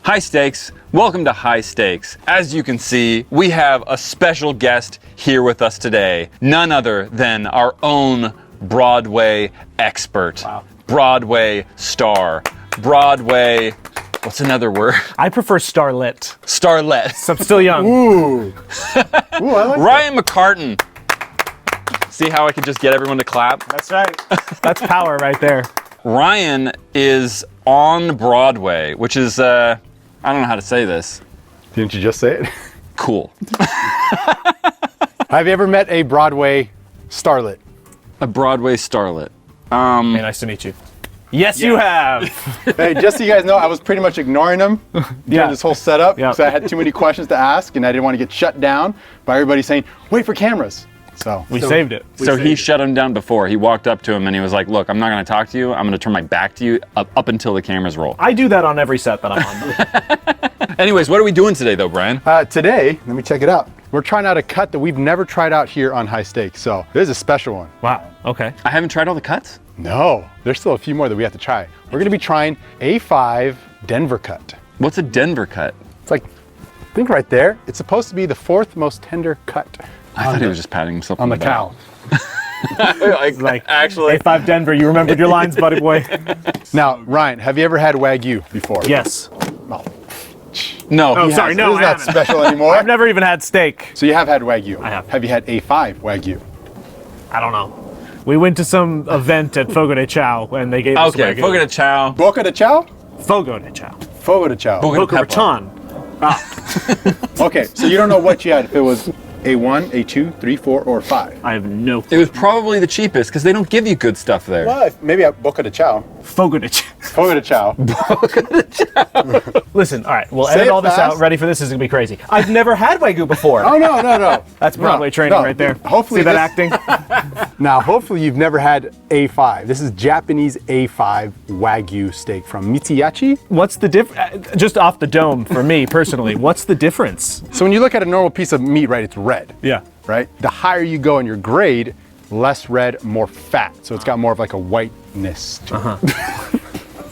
High Stakes, welcome to High Stakes. As you can see, we have a special guest here with us today. None other than our own Broadway expert. Wow. Broadway star. Broadway, what's another word? I prefer starlet. Starlet. So I'm still young. Ooh, I like Ryan McCartan. See how I could just get everyone to clap? That's right. That's power right there. Ryan is on Broadway, which is, I don't know how to say this. Didn't you just say it? Cool. Have you ever met a Broadway starlet? A Broadway starlet. Hey, nice to meet you. Yes, you have. Hey, just so you guys know, I was pretty much ignoring them during this whole setup because I had too many questions to ask and I didn't want to get shut down by everybody saying, wait for cameras. So We saved it. So he shut him down before. He walked up to him and he was like, look, I'm not going to talk to you. I'm going to turn my back to you up until the cameras roll. I do that on every set that I'm on. Anyways, what are we doing today though, Bryan? today, let me check it out. We're trying out a cut that we've never tried out here on High Stakes. So this is a special one. Wow. Okay. I haven't tried all the cuts. No, there's still a few more that we have to try. We're going to be trying A5 Denver cut. What's a Denver cut? It's like, think right there. It's supposed to be the 4th most tender cut. I thought he was just patting himself on the back. cow. Like Actually. A5 Denver, you remembered your lines, buddy boy. Now, Ryan, have you ever had Wagyu before? Yes. Oh, No. Oh, he sorry, hasn't. no. this is not special anymore. I've never even had steak. So you have had Wagyu. I have. Have you had A5 Wagyu? I don't know. We went to some event at Fogo de Chao and they gave us Okay, Wagyu. Fogo de Chao. Boca de Chao? Fogo de Chao. Fogo de Chao. Boca de Boca Pepper. Raton. Okay, so you don't know what you had, if it was A1, A2, 3, 4, or 5. I have no. It was probably the cheapest because they don't give you good stuff there. Well, maybe at Boca de Chao. Fogo de Chao. Fogo de Chao. Listen, all right, we'll Say edit it all this fast. out. Ready for this? This is gonna be crazy. I've never had Wagyu before. Oh, no. That's Broadway training right there. Hopefully See that this- acting? Now, hopefully you've never had A5. This is Japanese A5 Wagyu steak from Mitsiyachi. What's the difference? Just off the dome for me personally. What's the difference? So when you look at a normal piece of meat, right, it's red, Yeah. right? The higher you go in your grade, less red, more fat. So it's got more of like a whiteness to it.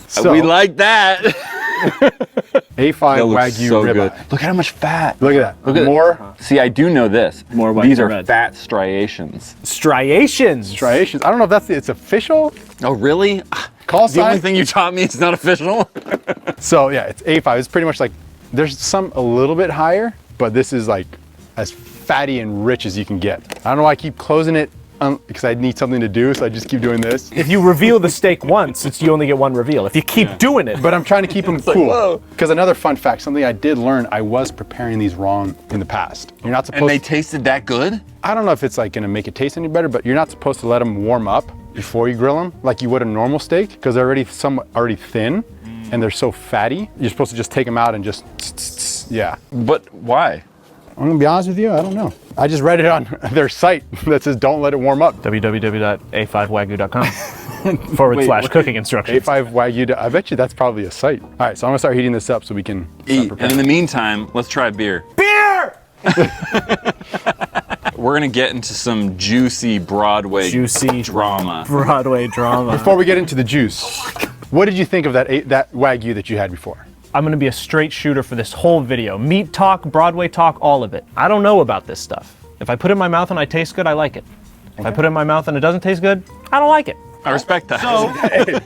So, We like that. A5 That looks Wagyu so ribeye. good. Look at how much fat. Look at that. Look at more See, I do know this. More white These than are red. fat striations. Striations. striations. I don't know if it's official. Oh, really? Call The only sign. thing you taught me is not official. So yeah, it's A5. It's pretty much like, there's some a little bit higher, but this is like as fatty and rich as you can get. I don't know why I keep closing it because I need something to do, so I just keep doing this. If you reveal the steak once, you only get one reveal. If you keep doing it, But I'm trying to keep them cool. whoa. Because another fun fact, something I did learn, I was preparing these wrong in the past. You're not supposed And they tasted that good? I don't know if it's like gonna make it taste any better, but you're not supposed to let them warm up before you grill them like you would a normal steak because they're already thin and they're so fatty. You're supposed to just take them out and just, yeah. But why? I'm gonna be honest with you, I don't know. I just read it on their site that says don't let it warm up. www.a5wagyu.com// cooking instructions. A5 Wagyu, I bet you that's probably a site. All right, so I'm gonna start heating this up so we can start Eat. And preparing. in the meantime, let's try beer. Beer! We're gonna get into some juicy Broadway Juicy drama. Broadway drama. Before we get into the juice, what did you think of that Wagyu that you had before? I'm gonna be a straight shooter for this whole video. Meat talk, Broadway talk, all of it. I don't know about this stuff. If I put it in my mouth and I taste good, I like it. If I put it in my mouth and it doesn't taste good, I don't like it. I respect that.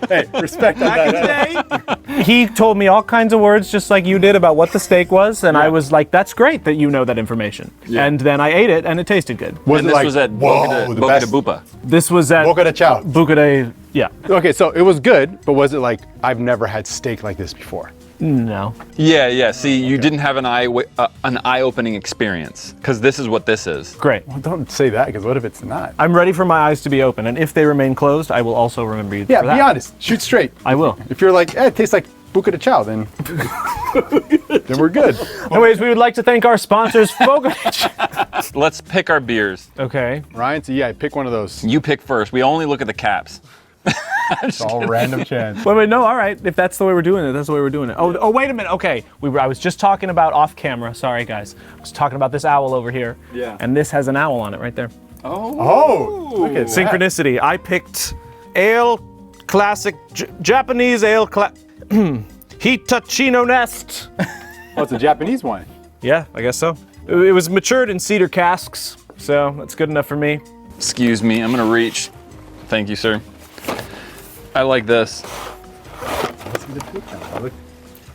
Hey, respect on that. He told me all kinds of words, just like you did, about what the steak was, and I was like, that's great that you know that information. Yeah. And then I ate it, and it tasted good. Was and it this like, was at whoa, Boca the de best? Bupa. This was at Boca de Chao. Boca de, yeah. Okay, so it was good, but was it like, I've never had steak like this before? No. Yeah. See, you didn't have an eye-opening experience because this is what this is. Great. Well, don't say that, because what if it's not? I'm ready for my eyes to be open, and if they remain closed, I will also remember you Yeah, for that. be honest. Shoot straight. I will. If you're like, it tastes like Boca de Chao, then we're good. Anyways, we would like to thank our sponsors, Fogo de Chao. Let's pick our beers. Okay. Ryan, so yeah, pick one of those. You pick first. We only look at the caps. It's all random chance. Wait, no, all right. If that's the way we're doing it, that's the way we're doing it. Oh, wait a minute. Okay, I was just talking about off camera. Sorry, guys. I was talking about this owl over here. Yeah. And this has an owl on it right there. Oh, look at that. Synchronicity. I picked ale classic Japanese ale Hitachino Nest. Oh, it's a Japanese wine. Yeah, I guess so. It was matured in cedar casks, so that's good enough for me. Excuse me, I'm gonna reach. Thank you, sir. I like this.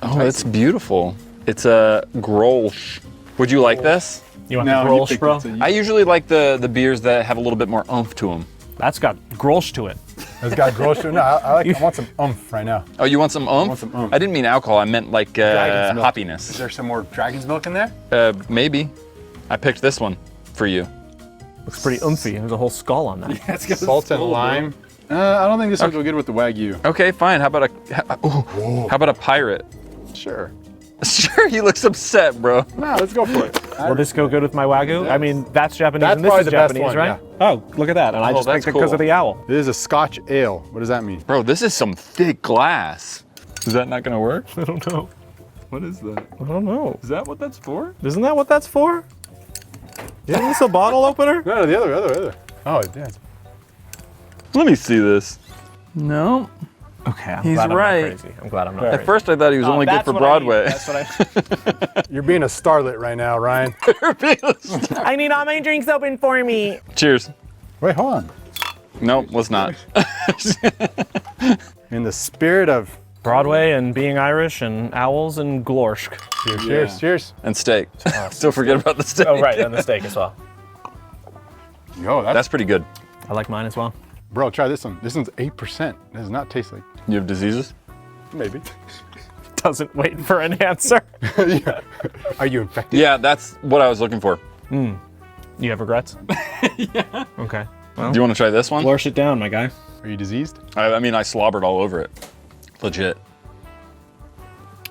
Oh, it's beautiful. It's a Grolsch. Would you like this? You want the Grolsch, bro? I usually like the beers that have a little bit more oomph to them. That's got Grolsch to it. It's got Grolsch. No, I want some oomph right now. Oh, you want some oomph? want some oomph. I didn't mean alcohol. I meant like Dragon's milk. hoppiness. Is there some more dragon's milk in there? Maybe. I picked this one for you. Looks pretty oomphy. There's a whole skull on that. It's got salt and lime. I don't think this will go good with the Wagyu. Okay, fine. How about how about a pirate? Sure. Sure, he looks upset, bro. No, let's go for it. Will this go good with my Wagyu? I mean, that's Japanese That's and this probably is the best Japanese, one, right? Oh, look at that. And I just that's picked it because cool. of the owl. This is a Scotch ale. What does that mean? Bro, this is some thick glass. Is that not gonna work? I don't know. What is that? I don't know. Is that what that's for? Isn't that what that's for? Isn't this a bottle opener? No, the other. Oh, yeah. Let me see this. No. Okay, I'm He's glad right. I'm not crazy. I'm glad I'm not At crazy. first I thought he was only good That's for what I need. Broadway. That's what I You're being a starlet right now, Ryan. I need all my drinks open for me. Cheers. Wait, hold on. Nope, let's not. In the spirit of Broadway and being Irish and owls and glorsk. cheers. And steak. Still forget about the steak. Oh, right, and the steak as well. Yo, That's pretty good. I like mine as well. bro, try this one. This one's 8%. It does not taste like. You have diseases? Maybe. Doesn't wait for an answer. Yeah. Are you infected? Yeah, that's what I was looking for. You have regrets? Yeah. Okay. Do you want to try this one? Flourish it down, my guy. Are you diseased? I mean, I slobbered all over it. Legit.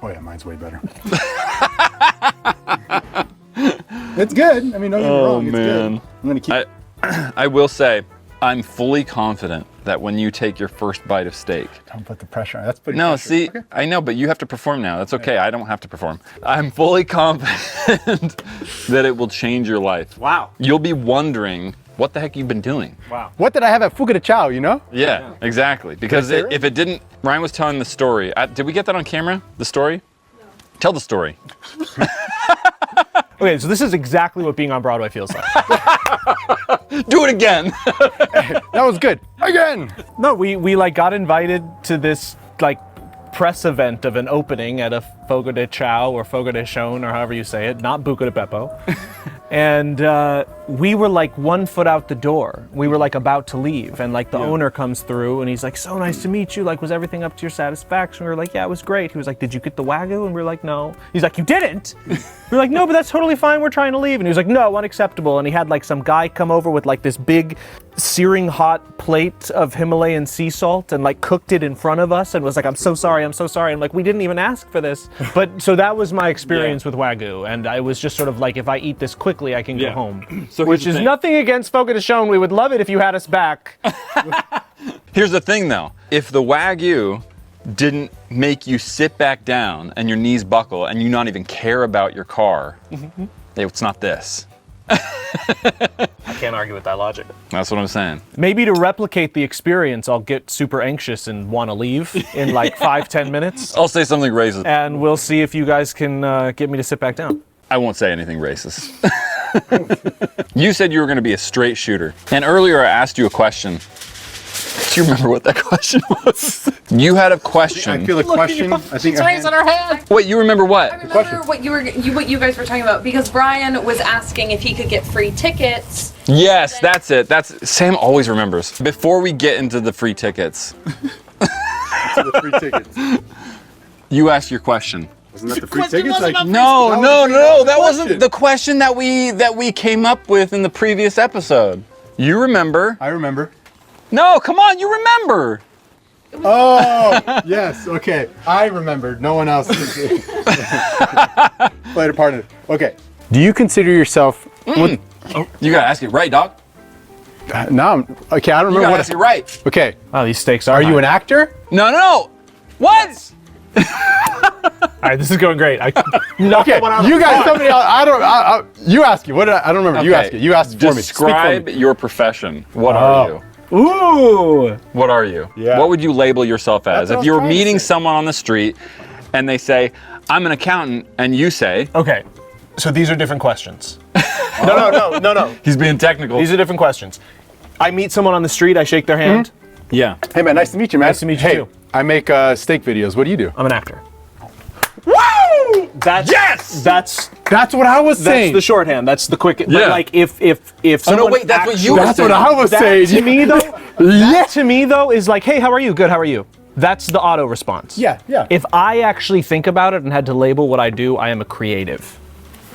Oh yeah, mine's way better. It's good. I mean, don't get me wrong. It's man. good. I'm gonna keep. I will say, I'm fully confident that when you take your first bite of steak. Don't put the pressure on. That's pretty. No, pressure. see, Okay. I know, but you have to perform now. That's okay. I don't have to perform. I'm fully confident that it will change your life. Wow. You'll be wondering what the heck you've been doing. Wow. What did I have at Fuga de Chao? You know? Yeah, exactly. Because say it right? if it didn't, Ryan was telling the story. Did we get that on camera? The story? No. Tell the story. Okay, so this is exactly what being on Broadway feels like. Do it again. That was good. Again. No, we like got invited to this like press event of an opening at a Fogo de Chao or Fogo de Chão or however you say it, not Buca de Beppo. And we were like 1 foot out the door. We were like about to leave, and like the owner comes through and he's like, "So nice to meet you. Like, was everything up to your satisfaction?" We were like, "Yeah, it was great." He was like, "Did you get the Wagyu?" And we were like, "No." He's like, "You didn't?" We were like, "No, but that's totally fine. We're trying to leave." And he was like, "No, unacceptable." And he had like some guy come over with like this big searing hot plate of Himalayan sea salt and like cooked it in front of us and was like, I'm so sorry. And like, we didn't even ask for this. But so that was my experience with Wagyu. And I was just sort of like, if I eat this quickly, I can go home. So Which is nothing against Fogo de Chão. We would love it if you had us back. Here's the thing though. If the Wagyu didn't make you sit back down and your knees buckle and you not even care about your car, it's not this. I can't argue with that logic. That's what I'm saying. Maybe to replicate the experience, I'll get super anxious and want to leave in like 5-10 minutes. I'll say something racist. And we'll see if you guys can get me to sit back down. I won't say anything racist. You said you were going to be a straight shooter. And earlier I asked you a question. Do you remember what that question was? You had a question. I feel a question. I think. her head. Wait, you remember what? I remember what you guys were talking about because Bryan was asking if he could get free tickets. Yes, that's it. Sam always remembers. Before we get into the free tickets, To the free tickets. you asked your question. Wasn't that the free tickets? Like, No, that wasn't the question that we came up with in the previous episode. You remember? I remember. No, come on, you remember. Oh, yes. Okay. I remembered. No one else played a part in it. Okay. Do you consider yourself? You gotta ask it right, dog. No. Okay. I don't You remember gotta what. ask it right. Okay. Oh, these stakes are Are you high. an actor? No. What? All right, this is going great. Okay. You guys. Somebody else. You ask it. What did I don't remember. You Okay. ask it. You asked it for me. Speak for me. Describe your profession. What are you? Ooh. What are you? Yeah. What would you label yourself as? That's what I If was you were trying to meeting say. someone on the street and they say, I'm an accountant, and you say, Okay, so these are different questions. No. he's being technical. These are different questions. I meet someone on the street, I shake their hand. Yeah. Hey man, nice to meet you, man. Nice to meet you, hey, too. I make steak videos. What do you do? I'm an actor. Woo! That's That's what I was saying. the shorthand. That's the quick. Yeah. But like if Oh, someone no, wait, that's what you were That's what I was that saying. to me though, to me though is like, hey, how are you? Good. How are you? That's the auto response. Yeah. If I actually think about it and had to label what I do, I am a creative.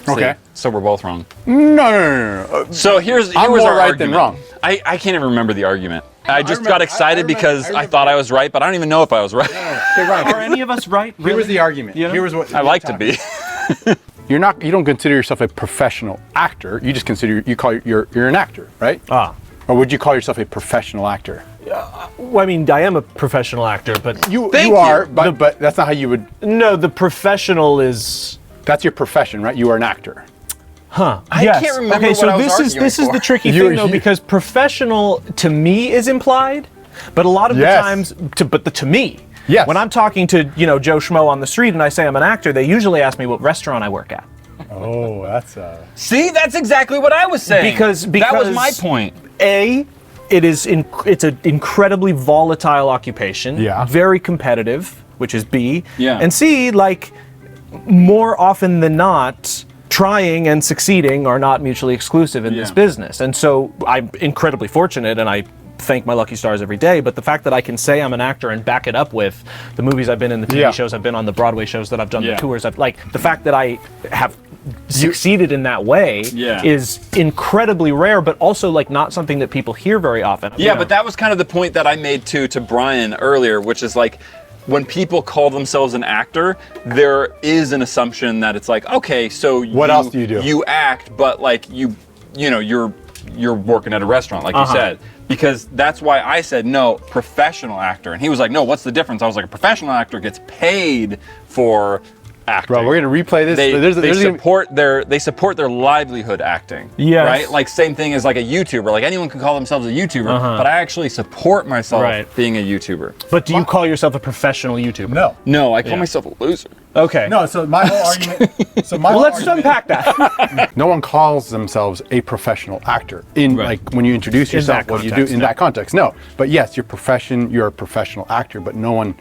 Okay. See, so we're both wrong. No. So here was I'm more our right argument. than wrong. I can't even remember the argument. I just remember- got excited because I thought I was right, but I don't even know if I was right. Okay, Ryan. Are any of us right? Here was the argument. You know? Here was what I like to be. You don't consider yourself a professional actor. You just consider you're an actor, right? Or would you call yourself a professional actor? Well, I mean, I am a professional actor, but You Thank are, you. but that's not how you would. no, the professional is. That's your profession, right? You are an actor. I can't remember Okay, what so I was this is arguing the for. tricky You- thing though, you- because professional to me is implied, but a lot of Yes. the times, to me, Yes. when I'm talking to Joe Schmo on the street and I say I'm an actor, they usually ask me what restaurant I work at. Oh, that's See, that's exactly what I was saying. Because that was my point. It's an incredibly volatile occupation. Yeah. Very competitive, which is B. Yeah. And C, like more often than not, trying and succeeding are not mutually exclusive in this Yeah. business. And so I'm incredibly fortunate, and I thank my lucky stars every day. But the fact that I can say I'm an actor and back it up with the movies I've been in, the TV Yeah. shows I've been on, the Broadway shows that I've done, Yeah. the tours I've like, the fact that I have succeeded in that way Yeah. is incredibly rare, but also like not something that people hear very often. Yeah, but that was kind of the point that I made to Bryan earlier, which is like, when people call themselves an actor, there is an assumption that it's like, okay, so What else do you do? You act, but like you're working at a restaurant, like you said. Because that's why I said no, professional actor, and he was like, no, what's the difference? I was like, a professional actor gets paid for acting. Bro, we're gonna replay this. They support their livelihood acting. Yes. Right? Like same thing as like a YouTuber. Like anyone can call themselves a YouTuber, but I actually support myself Right. being a YouTuber. But do you call yourself a professional YouTuber? No. No, I call myself a loser. Okay. No, so my whole argument. So my Well, whole let's argument, unpack that. no one calls themselves a professional actor in Right. like when you introduce In yourself. that What do you do context, in no. that context? No, but yes, your profession. You're a professional actor, but no one.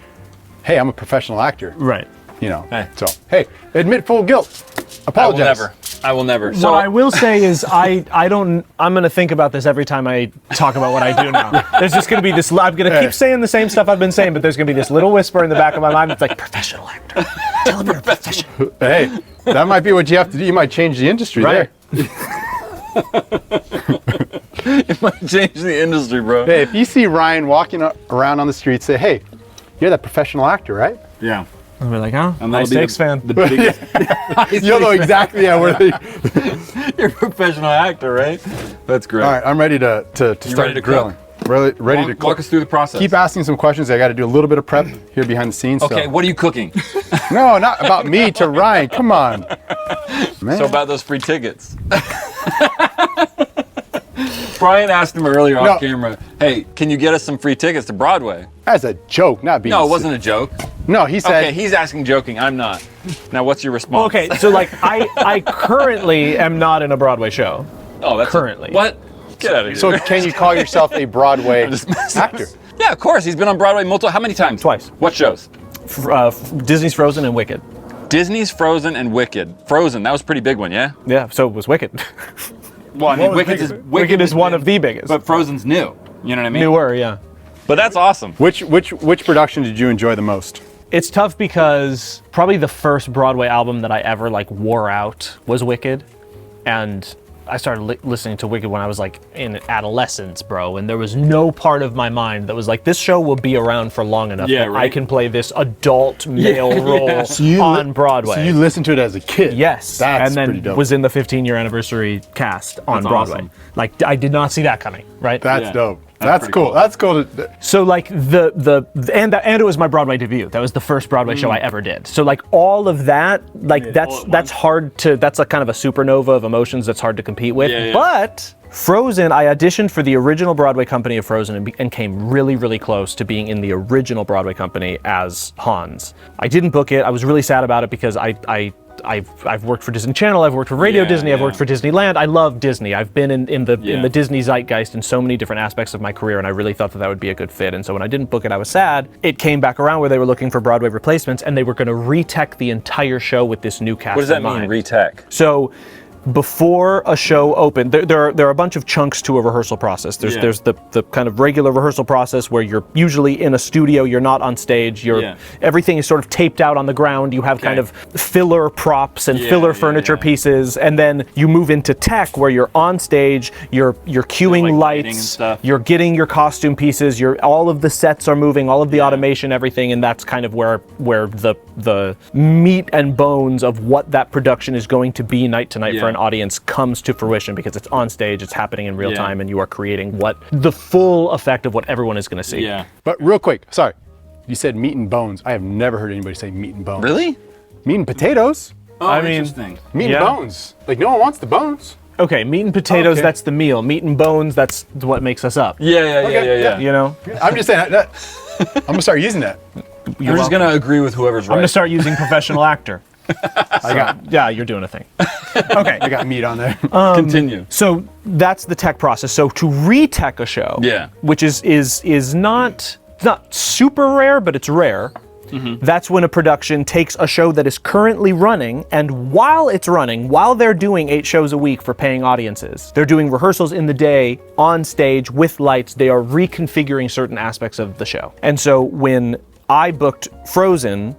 Hey, I'm a professional actor. Right. You know. Hey. So hey, admit full guilt. Apologize. I will never. So what I will say is I'm going to think about this every time I talk about what I do now. There's just going to be this, I'm going to keep saying the same stuff I've been saying, but there's going to be this little whisper in the back of my mind that's like, professional actor. Tell him you're a professional. Hey, that might be what you have to do. You might change the industry Right. there. It might change the industry, bro. Hey, if you see Ryan walking around on the street, say, hey, you're that professional actor, right? Yeah. I'll be like, oh, And nice that'll be Steaks fan. The biggest. You'll know exactly where they. You're a professional actor, right? That's great. All right, I'm ready to start ready to grilling. Ready to Walk us through the process. Keep asking some questions. I got to do a little bit of prep here behind the scenes. Okay, So. what are you cooking? No, not about me to Ryan. Come on, man. So about those free tickets. Brian asked him earlier off camera, hey, can you get us some free tickets to Broadway? As a joke, not being. No, it wasn't a joke. No, he said. Okay, he's asking joking, I'm not. Now what's your response? Okay, so like I currently am not in a Broadway show. Oh, that's currently. What? Get out of here. So can you call yourself a Broadway just messing. actor? Yeah, of course. He's been on Broadway how many times? Twice. What shows? Disney's Frozen and Wicked. Disney's Frozen and Wicked. Frozen, that was a pretty big one, yeah? Yeah, so was Wicked. Well, I mean, Wicked is one of the biggest. But Frozen's new. You know what I mean? Newer, yeah. But that's awesome. Which production did you enjoy the most? It's tough because probably the first Broadway album that I ever like wore out was Wicked, and I started listening to Wicked when I was like in adolescence, bro, and there was no part of my mind that was like, this show will be around for long enough that I can play this adult male role on Broadway. So you listened to it as a kid? Yes, That's and pretty then dope. was in the 15-year anniversary cast on That's Broadway. awesome. Like I did not see that coming, right? That's Yeah. dope. That's That's pretty cool. cool. That's cool. So like and it was my Broadway debut. That was the first Broadway show I ever did. So like all of that, like all at that's hard to, that's a kind of a supernova of emotions that's hard to compete with. Yeah, yeah. But Frozen, I auditioned for the original Broadway company of Frozen and came really, really close to being in the original Broadway company as Hans. I didn't book it. I was really sad about it because I've worked for Disney Channel, I've worked for Radio Disney, I've worked for Disneyland. I love Disney. I've been in the Disney zeitgeist in so many different aspects of my career, and I really thought that would be a good fit. And so when I didn't book it, I was sad. It came back around where they were looking for Broadway replacements, and they were going to retech the entire show with this new cast. What does that mean, retech? So before a show opened, there are a bunch of chunks to a rehearsal process. There's the kind of regular rehearsal process where you're usually in a studio, you're not on stage, everything is sort of taped out on the ground, you have kind of filler props and filler furniture pieces, and then you move into tech where you're on stage, you're cueing lights, you're getting your costume pieces, all of the sets are moving, all of the automation, everything, and that's kind of where the meat and bones of what that production is going to be night to night for an audience comes to fruition, because it's on stage, it's happening in real time, and you are creating the full effect of what everyone is going to see. Yeah. But real quick, sorry, you said meat and bones. I have never heard anybody say meat and bones. Really? Meat and potatoes? Oh, I mean, interesting. Meat and bones. Like, no one wants the bones. Okay, meat and potatoes, that's the meal. Meat and bones, that's what makes us up. Yeah. You know? I'm just saying that. I'm going to start using that. You're just going to agree with whoever's right. I'm going to start using professional actor. Yeah, you're doing a thing. Okay. I got meat on there. Continue. So that's the tech process. So to retech a show, which is not super rare, but it's rare. That's when a production takes a show that is currently running, and while it's running, while they're doing 8 shows a week for paying audiences, they're doing rehearsals in the day, on stage, with lights, they are reconfiguring certain aspects of the show. And so when I booked Frozen,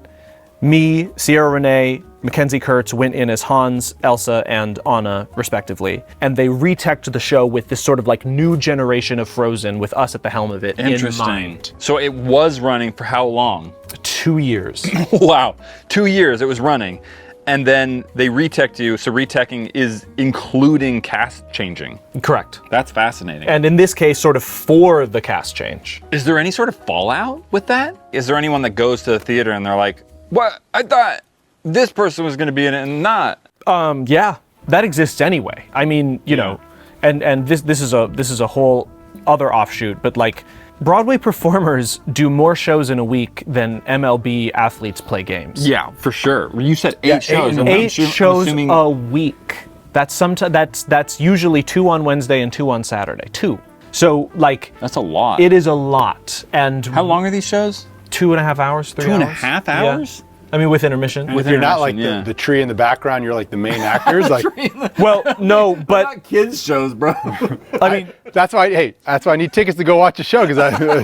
me, Sierra Renee, Mackenzie Kurtz went in as Hans, Elsa, and Anna, respectively, and they reteched the show with this sort of like new generation of Frozen with us at the helm of it in mind. So it was running for how long? 2 years. Wow, 2 years it was running. And then they retech you, so reteching is including cast changing. Correct. That's fascinating. And in this case, sort of for the cast change. Is there any sort of fallout with that? Is there anyone that goes to the theater and they're like, what? I thought this person was going to be in it and not. Yeah, that exists anyway. I mean, you know, and this is a whole other offshoot, but like Broadway performers do more shows in a week than MLB athletes play games. Yeah, for sure. You said 8 shows. 8 shows a week. That's usually 2 on Wednesday and 2 on Saturday. 2. So like that's a lot. It is a lot. And how long are these shows? 2.5 hours, 3 hours. 2.5 hours? Yeah. I mean, with intermission. If you're not like the tree in the background, you're like the main actors. Like, well, no, but not kids shows, bro. I mean, that's why I need tickets to go watch a show, because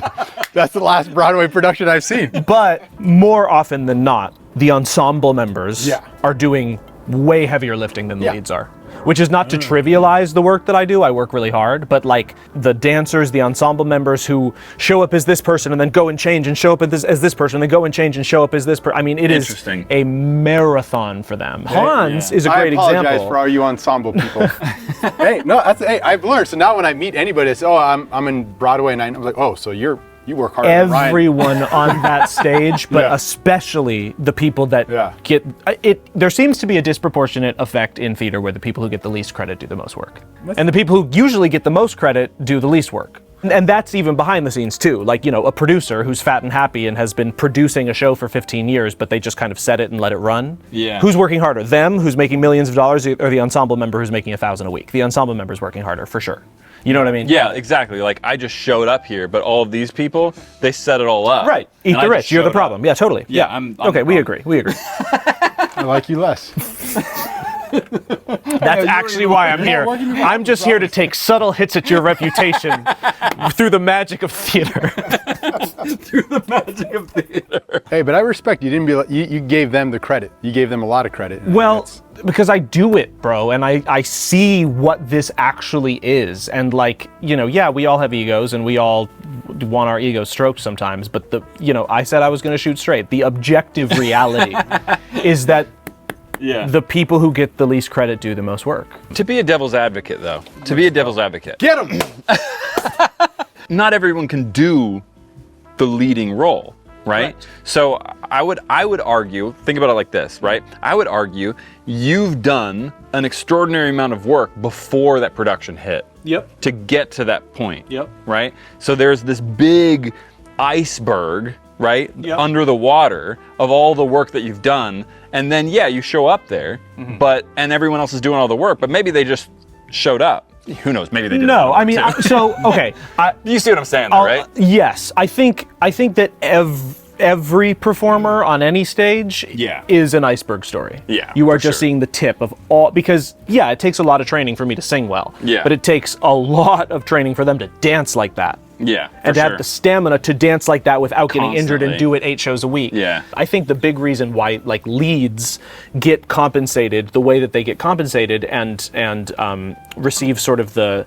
that's the last Broadway production I've seen. But more often than not, the ensemble members are doing way heavier lifting than the leads are. Which is not to trivialize the work that I do. I work really hard, but like the dancers, the ensemble members who show up as this person and then go and change and show up as this person and then go and change and show up as this person. I mean, it is a marathon for them. Hans is a great example. I apologize for all you ensemble people. I've learned. So now when I meet anybody, they say, "Oh, I'm in Broadway," and I'm like, "Oh, so you work harder than Ryan." Everyone on that stage, but especially the people that get it. There seems to be a disproportionate effect in theater where the people who get the least credit do the most work. And the people who usually get the most credit do the least work. And that's even behind the scenes too. Like, you know, a producer who's fat and happy and has been producing a show for 15 years, but they just kind of set it and let it run. Yeah. Who's working harder? Them, who's making millions of dollars, or the ensemble member who's making $1,000 a week? The ensemble member's working harder, for sure. You know what I mean? Yeah, exactly. Like, I just showed up here, but all of these people, they set it all up. Right. Eat the rich. You're the problem. Yeah, totally. Yeah, I'm okay, we agree. I like you less. That's actually why I'm here. I'm just here to take subtle hits at your reputation through the magic of theater. Through the magic of theater. Hey, but I respect you. You gave them the credit. You gave them a lot of credit. Well, because I do it, bro, and I see what this actually is. And like, you know, yeah, we all have egos and we all want our egos stroked sometimes, but I said I was going to shoot straight. The objective reality is that the people who get the least credit do the most work. To be a devil's advocate, though, Get them! Not everyone can do the leading role, right? So I would argue, think about it like this, right? I would argue you've done an extraordinary amount of work before that production hit. Yep. to get to that point. Yep. Right? So there's this big iceberg, right, Yep. under the water of all the work that you've done. And then, yeah, you show up there, and everyone else is doing all the work, but maybe they just showed up. Who knows? Maybe they didn't. No, I mean, okay. You see what I'm saying, though, right? Yes, I think that every performer on any stage Yeah. is an iceberg story. Yeah, You are for just sure. seeing the tip of all, because it takes a lot of training for me to sing well. Yeah. But it takes a lot of training for them to dance like that. Yeah, And to have the stamina to dance like that without getting injured and Constantly. do it 8 shows a week. Yeah. I think the big reason why like leads get compensated the way that they get compensated and receive sort of the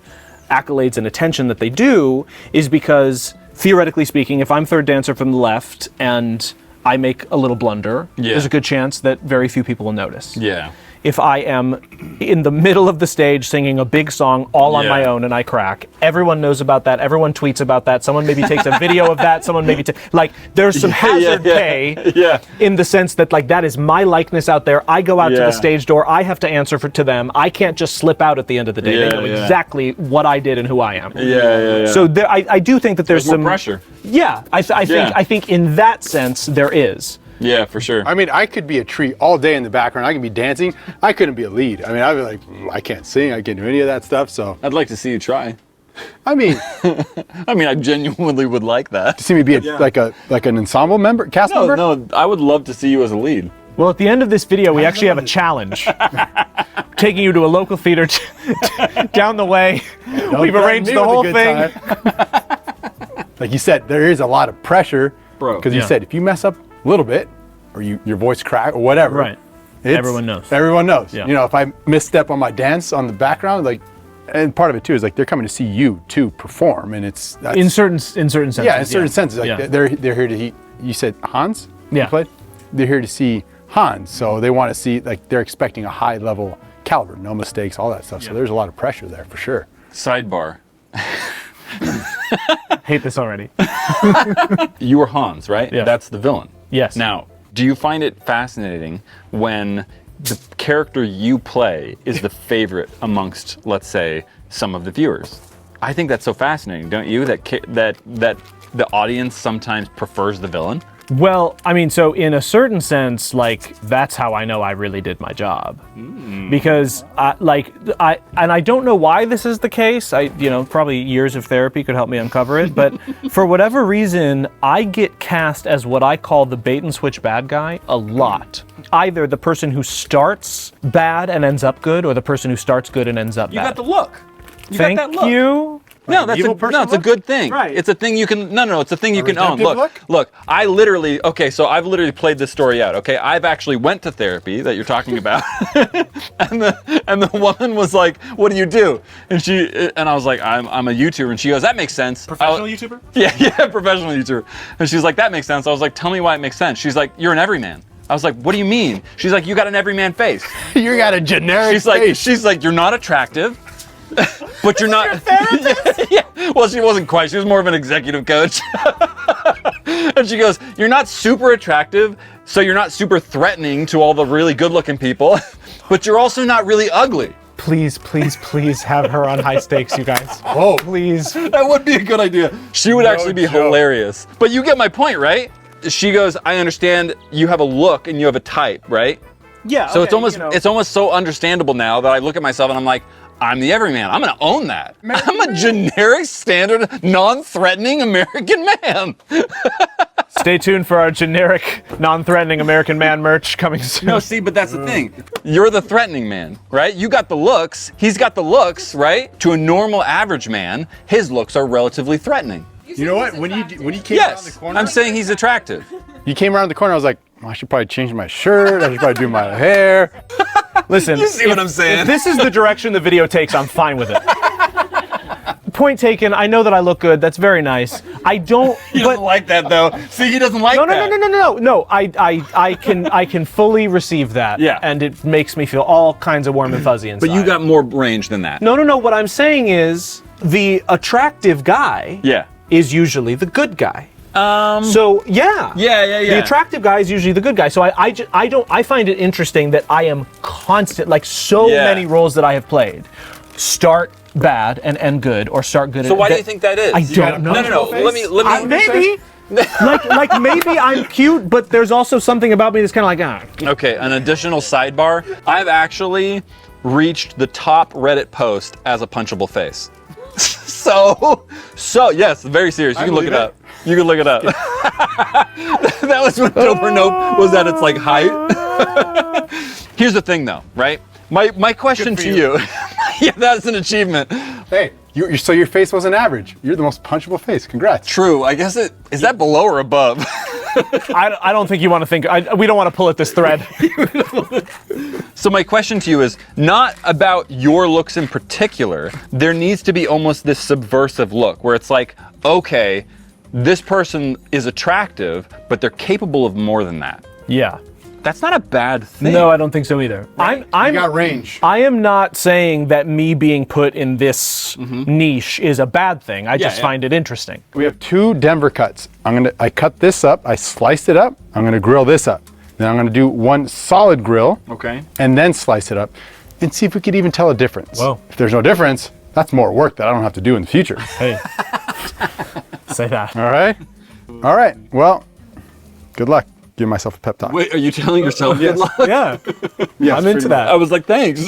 accolades and attention that they do is because, theoretically speaking, if I'm third dancer from the left and I make a little blunder, there's a good chance that very few people will notice. Yeah. If I am in the middle of the stage singing a big song all on Yeah. my own and I crack, everyone knows about that. Everyone tweets about that. Someone maybe takes a video of that. Someone maybe there's some hazard pay Yeah. in the sense that like that is my likeness out there. I go out to Yeah. the stage door. I have to answer to them. I can't just slip out at the end of the day. Yeah, They know yeah. exactly what I did and who I am. Yeah. So I do think that there's More some pressure. Yeah, I think in that sense there is. Yeah, for sure. I mean, I could be a tree all day in the background. I could be dancing. I couldn't be a lead. I mean, I'd be like, I can't sing. I can't do any of that stuff. So, I'd like to see you try. I mean, I genuinely would like that. to see me be like an ensemble member, cast member. No, I would love to see you as a lead. Well, at the end of this video, we actually have a challenge. Taking you to a local theater down the way. We've arranged the whole thing. Like you said, there is a lot of pressure. Bro. Because you Yeah. said if you mess up a little bit, or your voice crack or whatever. Right. Everyone knows. Everyone knows. Yeah. You know, if I misstep on my dance on the background, like, and part of it too is like they're coming to see you to perform, and that's In certain senses. yeah, in certain senses. Like Yeah. they're here to you said Hans? You Yeah. played? They're here to see Hans, so they want to see, like, they're expecting a high level caliber, no mistakes, all that stuff. So there's a lot of pressure there for sure. Sidebar. Hate this already. You were Hans, right? Yeah. That's the villain. Yes. Now, do you find it fascinating when the character you play is the favorite amongst, let's say, some of the viewers? I think that's so fascinating, don't you? That the audience sometimes prefers the villain. Well, I mean, so in a certain sense, like, that's how I know I really did my job. Because, I don't know why this is the case. Probably years of therapy could help me uncover it. But for whatever reason, I get cast as what I call the bait and switch bad guy a lot. Either the person who starts bad and ends up good, or the person who starts good and ends up bad. You got the look. Thank you. No, that's evil a, person no, it's a look? good thing. Right. It's a thing you can, no, it's a thing you can own. redemptive Look, I literally, so I've literally played this story out, okay? I've actually went to therapy that you're talking about. and the woman was like, what do you do? And I was like, I'm a YouTuber. And she goes, that makes sense. YouTuber? Yeah, professional YouTuber. And she's like, that makes sense. I was like, tell me why it makes sense. She's like, you're an everyman. I was like, what do you mean? She's like, you got an everyman face. You got a generic face. She's like, you're not attractive. But you're not. Yeah. Well, she wasn't quite. She was more of an executive coach. And she goes, "You're not super attractive, so you're not super threatening to all the really good-looking people, but you're also not really ugly." Please have her on High Stakes, you guys. Oh, Please. That would be a good idea. She would actually be joke. hilarious. But you get my point, right? She goes, "I understand you have a look and you have a type, right?" Yeah. So it's almost so understandable now that I look at myself and I'm like, I'm the everyman. I'm gonna own that. I'm a generic, standard, non-threatening American man. Stay tuned for our generic, non-threatening American man merch coming soon. No, see, but that's the thing. You're the threatening man, right? You got the looks. He's got the looks, right? To a normal, average man, his looks are relatively threatening. you know what? When you came around the Yes, corner, I'm saying he's attractive. you came around the corner. I was like, I should probably change my shirt. I should probably do my hair. Listen, You see what I'm saying? if this is the direction the video takes, I'm fine with it. Point taken. I know that I look good. That's very nice. I don't. He doesn't like that though. See, he doesn't like that. No. I can fully receive that. Yeah. And it makes me feel all kinds of warm and fuzzy inside. But you got more range than that. No. What I'm saying is the attractive guy. Yeah. Is usually the good guy. So yeah. Yeah. The attractive guy is usually the good guy. So I find it interesting that I am constant, like so Yeah. many roles that I have played. start bad and end good, or start good. So why do you think that is? I don't know. No. Let me. Maybe. like maybe I'm cute, but there's also something about me that's kind of like Okay, an additional sidebar. I've actually reached the top Reddit post as a punchable face. So yes, very serious. You can look it up. You can look it up. That was when Doper Nope was at its like height. Here's the thing though, right? My question to you. Yeah, that's an achievement. Hey, so your face wasn't average. You're the most punchable face. Congrats. True. I guess is that below or above? I don't think you want to think. We don't want to pull at this thread. So my question to you is not about your looks in particular. There needs to be almost this subversive look where it's like, okay, this person is attractive, but they're capable of more than that. Yeah. That's not a bad thing. No, I don't think so either. You got range. I am not saying that me being put in this niche is a bad thing. I just find it interesting. We have 2 Denver cuts. I cut this up, I sliced it up, I'm gonna grill this up. Then I'm gonna do one solid grill. Okay. And then slice it up and see if we could even tell a difference. Whoa. If there's no difference, that's more work that I don't have to do in the future. Hey, say that. All right? All right, well, good luck. Give myself a pep talk. Wait, are you telling yourself good luck? Yeah, I'm into that. I was like, thanks.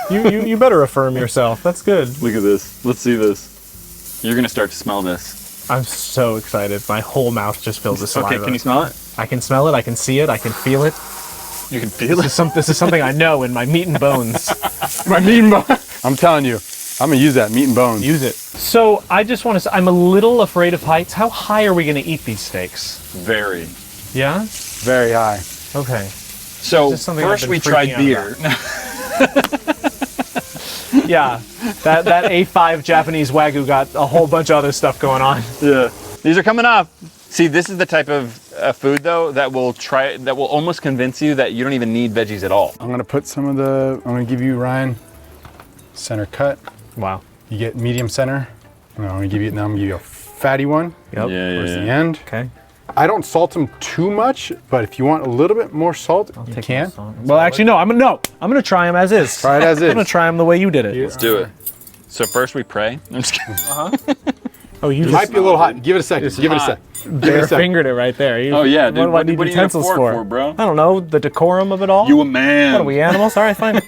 You better affirm yourself. That's good. Look at this. Let's see this. You're gonna start to smell this. I'm so excited. My whole mouth just fills with saliva. Okay, can you smell it? I can smell it. I can see it. I can feel it. You can feel it. This is something I know in my meat and bones. My meat and bones. I'm telling you, I'm gonna use that meat and bones. Use it. So I just want to say, I'm a little afraid of heights. How high are we going to eat these steaks? Very. Yeah? Very high. Okay. So Just something I've first been we freaking tried out beer. Yeah. That A5 Japanese Wagyu got a whole bunch of other stuff going on. Yeah. These are coming off. See, this is the type of food though that will almost convince you that you don't even need veggies at all. I'm gonna put I'm gonna give you, Ryan, center cut. Wow. You get medium center. I'm gonna give you a fatty one. Yep. Towards the end. Okay. I don't salt them too much, but if you want a little bit more salt, you can. Well, actually, no. I'm gonna try them as is. Try it as is. I'm gonna try them the way you did it. Let's do it. So first we pray. I'm just kidding. Oh, you It might be a little hot. Give it a second. Give it a hot. second. bare fingered it right there. Oh yeah, dude. What do I need what do you need a utensils fork for? for, bro? I don't know. The decorum of it all. You a man. What are we, animals? All right, fine.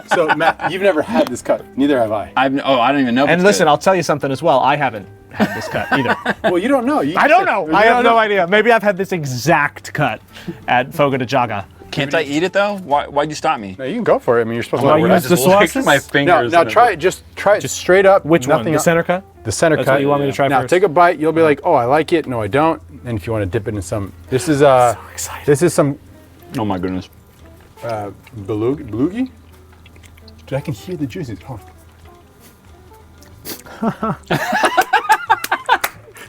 So Matt, you've never had this cut. Neither have I. I don't even know. If And it's listen, good. I'll tell you something as well. I haven't had this cut either. Well, you don't know. I don't know. I have no idea. Maybe I've had this exact cut at Fogo de Jaga. Can't I eat it though? Why'd you stop me? No, you can go for it. I mean, you're supposed Well, to. you Know use the sauces? my fingers. Now try it. Just try it. Just straight up. Which one? nothing The else. center cut? The center That's cut. what you want me to try now first? take a bite. You'll be like, oh, I like it. No, I don't. And if you want to dip it in some, this is excited. this is some Oh my goodness. belugi. Dude, I can hear the juices. Oh.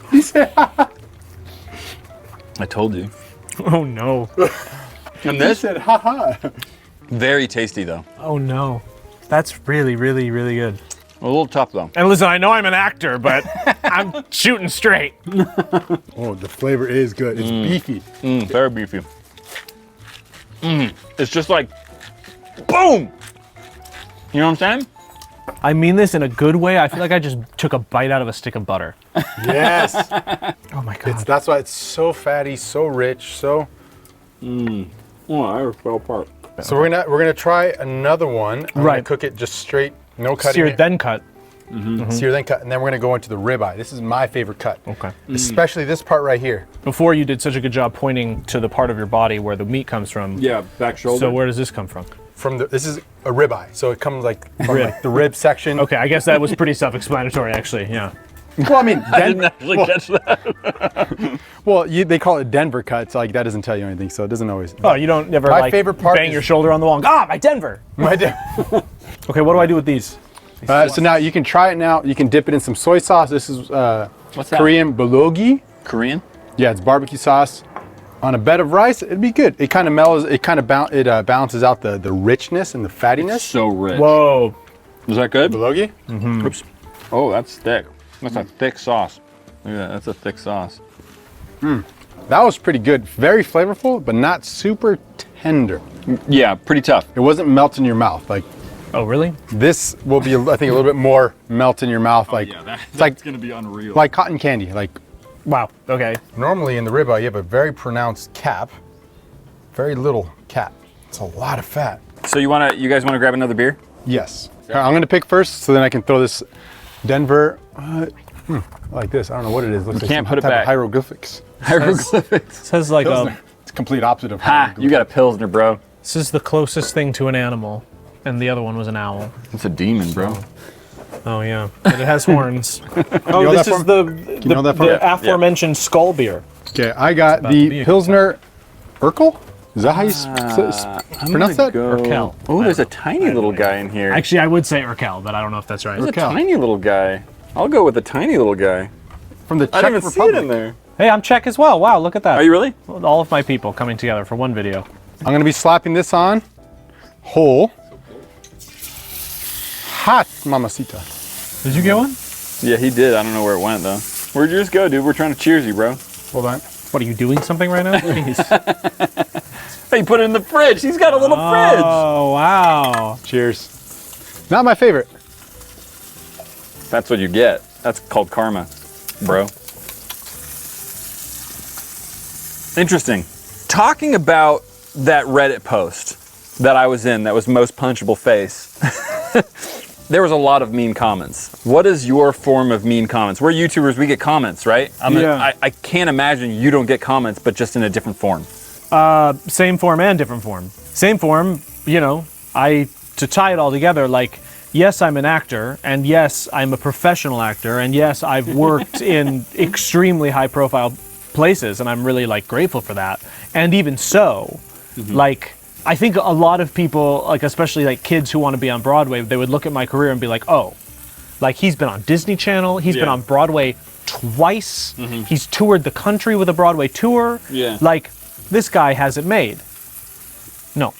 He said, I told you. Oh no. And he this said, ha ha. very tasty though. Oh no. That's really, really, really good. A little tough though. And listen, I know I'm an actor, but I'm shooting straight. Oh, the flavor is good. It's beefy. Very beefy. It's just like, boom. You know what I'm saying? I mean this in a good way. I feel like I just took a bite out of a stick of butter. Yes. Oh my god. That's why it's so fatty, so rich, so. Oh, I fell apart. So we're gonna try another one. I'm Right. gonna cook it just straight, no cutting. Seared it. then cut. Sear then cut, and then we're gonna go into the ribeye. This is my favorite cut. Okay. Especially this part right here. Before you did such a good job pointing to the part of your body where the meat comes from. Yeah, back shoulder. So where does this come from? This is a ribeye, so it comes like from Rib. like the rib section. Okay, I guess that was pretty self-explanatory, actually. Yeah. Well, I mean, I didn't actually catch that. well, they call it Denver cut, so like that doesn't tell you anything, so it doesn't always. Oh, you don't never My like favorite part bang is- your shoulder on the wall. And, my Denver. Okay, what do I do with these? So now you can try it now. You can dip it in some soy sauce. This is What's that? Korean bulgogi. Korean? Yeah, it's barbecue sauce. On a bed of rice, it'd be good. It kind of mellows. It kind of balances out the richness and the fattiness. So rich. Whoa. Is that good? Bulgogi. Oops. Oh, that's thick. That's a thick sauce. Look at that. That's a thick sauce. That was pretty good. Very flavorful, but not super tender. Yeah, pretty tough. It wasn't melt in your mouth. Like Oh, really? This will be, I think, a little bit more melt in your mouth. Like, that's like gonna be unreal. like cotton candy. Like, Wow. Okay. normally in the ribeye, you have a very pronounced cap, very little cap. It's a lot of fat. So you guys wanna grab another beer? Yes. All right, I'm gonna pick first, so then I can throw this Denver. Like this. I don't know what it is. Looks like can't some put it type of back. hieroglyphics. Hieroglyphics. It says like Pilsner. It's complete opposite of Ha! hieroglyphics. You got a Pilsner, bro. this is the closest thing to an animal, and the other one was an owl. It's a demon, bro. Oh yeah, but it has horns. hold Oh, this that is for the hold that for me? aforementioned skull beer. Okay, I got to be the a Pilsner Urkel. Is that how you pronounce that? Urkel. Oh, there's a tiny little guy in here. Actually, I would say Urkel, but I don't know if that's right. There's a Urkel. tiny little guy. I'll go with the tiny little guy. From the I Czech didn't even Republic. see it in there. Hey, I'm Czech as well. Wow, look at that. Are you really? All of my people coming together for one video. I'm gonna be slapping this on whole. Hot mamacita. Did you get one? Yeah, he did. I don't know where it went though. Where'd yours go, dude? We're trying to cheers you, bro. Hold on. What, are you doing something right now? Jeez. Hey, put it in the fridge. He's got a little fridge. Oh, wow. Cheers. Not my favorite. That's what you get. That's called karma, bro. Interesting. Talking about that Reddit post that I was in that was most punchable face. There was a lot of mean comments. What is your form of mean comments? We're YouTubers, we get comments, right? I can't imagine you don't get comments, but just in a different form. Same form and different form. Same form, you know, to tie it all together, like, yes, I'm an actor, and yes, I'm a professional actor, and yes, I've worked in extremely high profile places, and I'm really like grateful for that. And even so, like, I think a lot of people, like especially like kids who want to be on Broadway, they would look at my career and be like, oh, like he's been on Disney Channel, he's been on Broadway twice, he's toured the country with a Broadway tour. Yeah. Like, this guy has it made. No,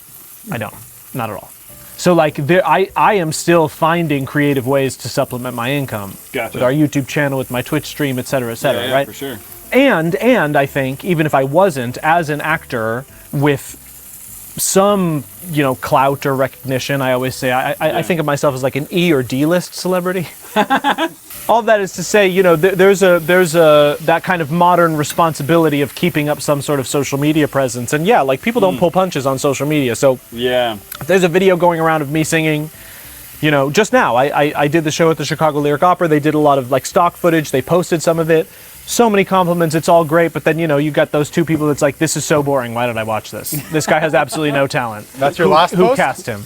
I don't. Not at all. So like, I am still finding creative ways to supplement my income. Gotcha. With our YouTube channel, with my Twitch stream, et cetera, right? For sure. And I think, even if I wasn't, as an actor with some, you know, clout or recognition, I always say, I think of myself as like an E or D list celebrity. All that is to say, you know, there's a that kind of modern responsibility of keeping up some sort of social media presence. And yeah, like people don't pull punches on social media. So Yeah. there's a video going around of me singing, you know, just now. I did the show at the Chicago Lyric Opera. They did a lot of like stock footage. They posted some of it. So many compliments. It's all great. But then, you know, you got those two people that's like, this is so boring. Why did I watch this? This guy has absolutely no talent. That's your last Who post? cast him?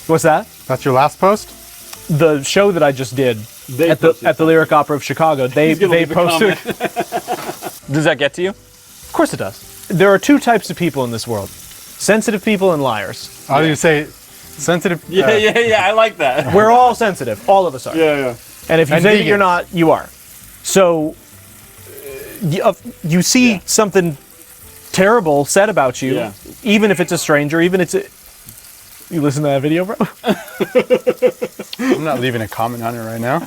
What's that? That's your last post? The show that I just did at the Lyric Opera of Chicago. They posted. Does that get to you? Of course it does. There are two types of people in this world: sensitive people and liars. I was gonna say sensitive. Yeah. I like that. We're all sensitive. All of us are. Yeah. And if you And say that vegans. you're not, you are. So you see something terrible said about you, Yeah. even if it's a stranger, even if it's you listen to that video, bro? I'm not leaving a comment on it right now.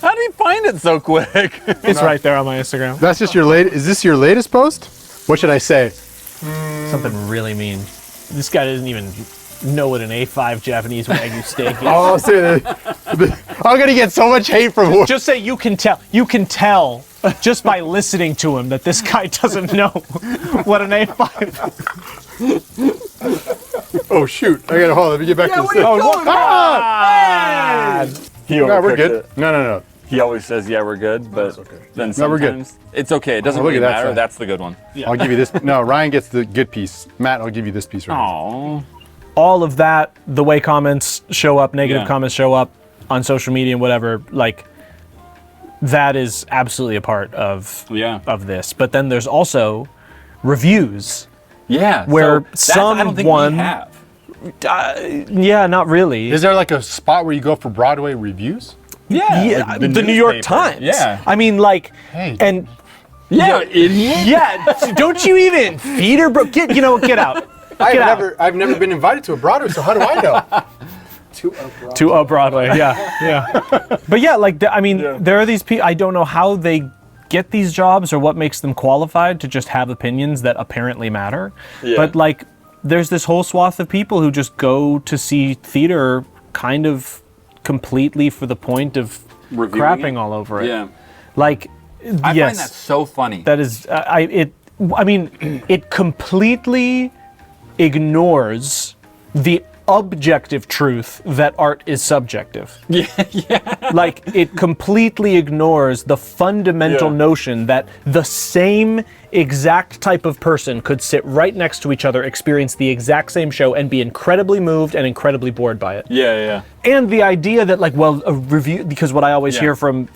How do you find it so quick? It's right there on my Instagram. That's just your Is this your latest post? What should I say? Something really mean. This guy doesn't even know what an A5 Japanese Wagyu steak is. Oh, seriously. I'm gonna get so much hate from. Just say you can tell. You can tell just by listening to him that this guy doesn't know what an A5. Oh shoot! I gotta hold. Let me get back to the. He No, we're overcooked good. it. No. He always says, yeah, we're good, but then No, we're good. sometimes it's okay. It doesn't Oh, look really at that matter. side. That's the good one. I'll give you this. No, Ryan gets the good piece. Matt, I'll give you this piece right now. Aww. All of that, the way comments show up, negative Yeah. comments show up on social media and whatever, like that is absolutely a part of this. But then there's also reviews. Yeah. Where so I don't think someone- we have. Yeah, not really. Is there like a spot where you go for Broadway reviews? Yeah, like the New York newspaper. Times. Yeah. I mean, like, Hey. and Yeah, idiot. yeah, don't you even feed her, bro? Get out. I've never been invited to a Broadway, so how do I know? To a Broadway, yeah. But yeah, like, there are these people, I don't know how they get these jobs or what makes them qualified to just have opinions that apparently matter. Yeah. But like, there's this whole swath of people who just go to see theater kind of completely for the point of Reviewing crapping it? all over it. Yeah. Like, I yes, find that so funny. that is, I mean, it completely ignores the objective truth that art is subjective. yeah. Like, it completely ignores the fundamental Yeah. notion that the same exact type of person could sit right next to each other, experience the exact same show, and be incredibly moved and incredibly bored by it. Yeah. And the idea that, like, well, a review, because what I always Yeah. hear from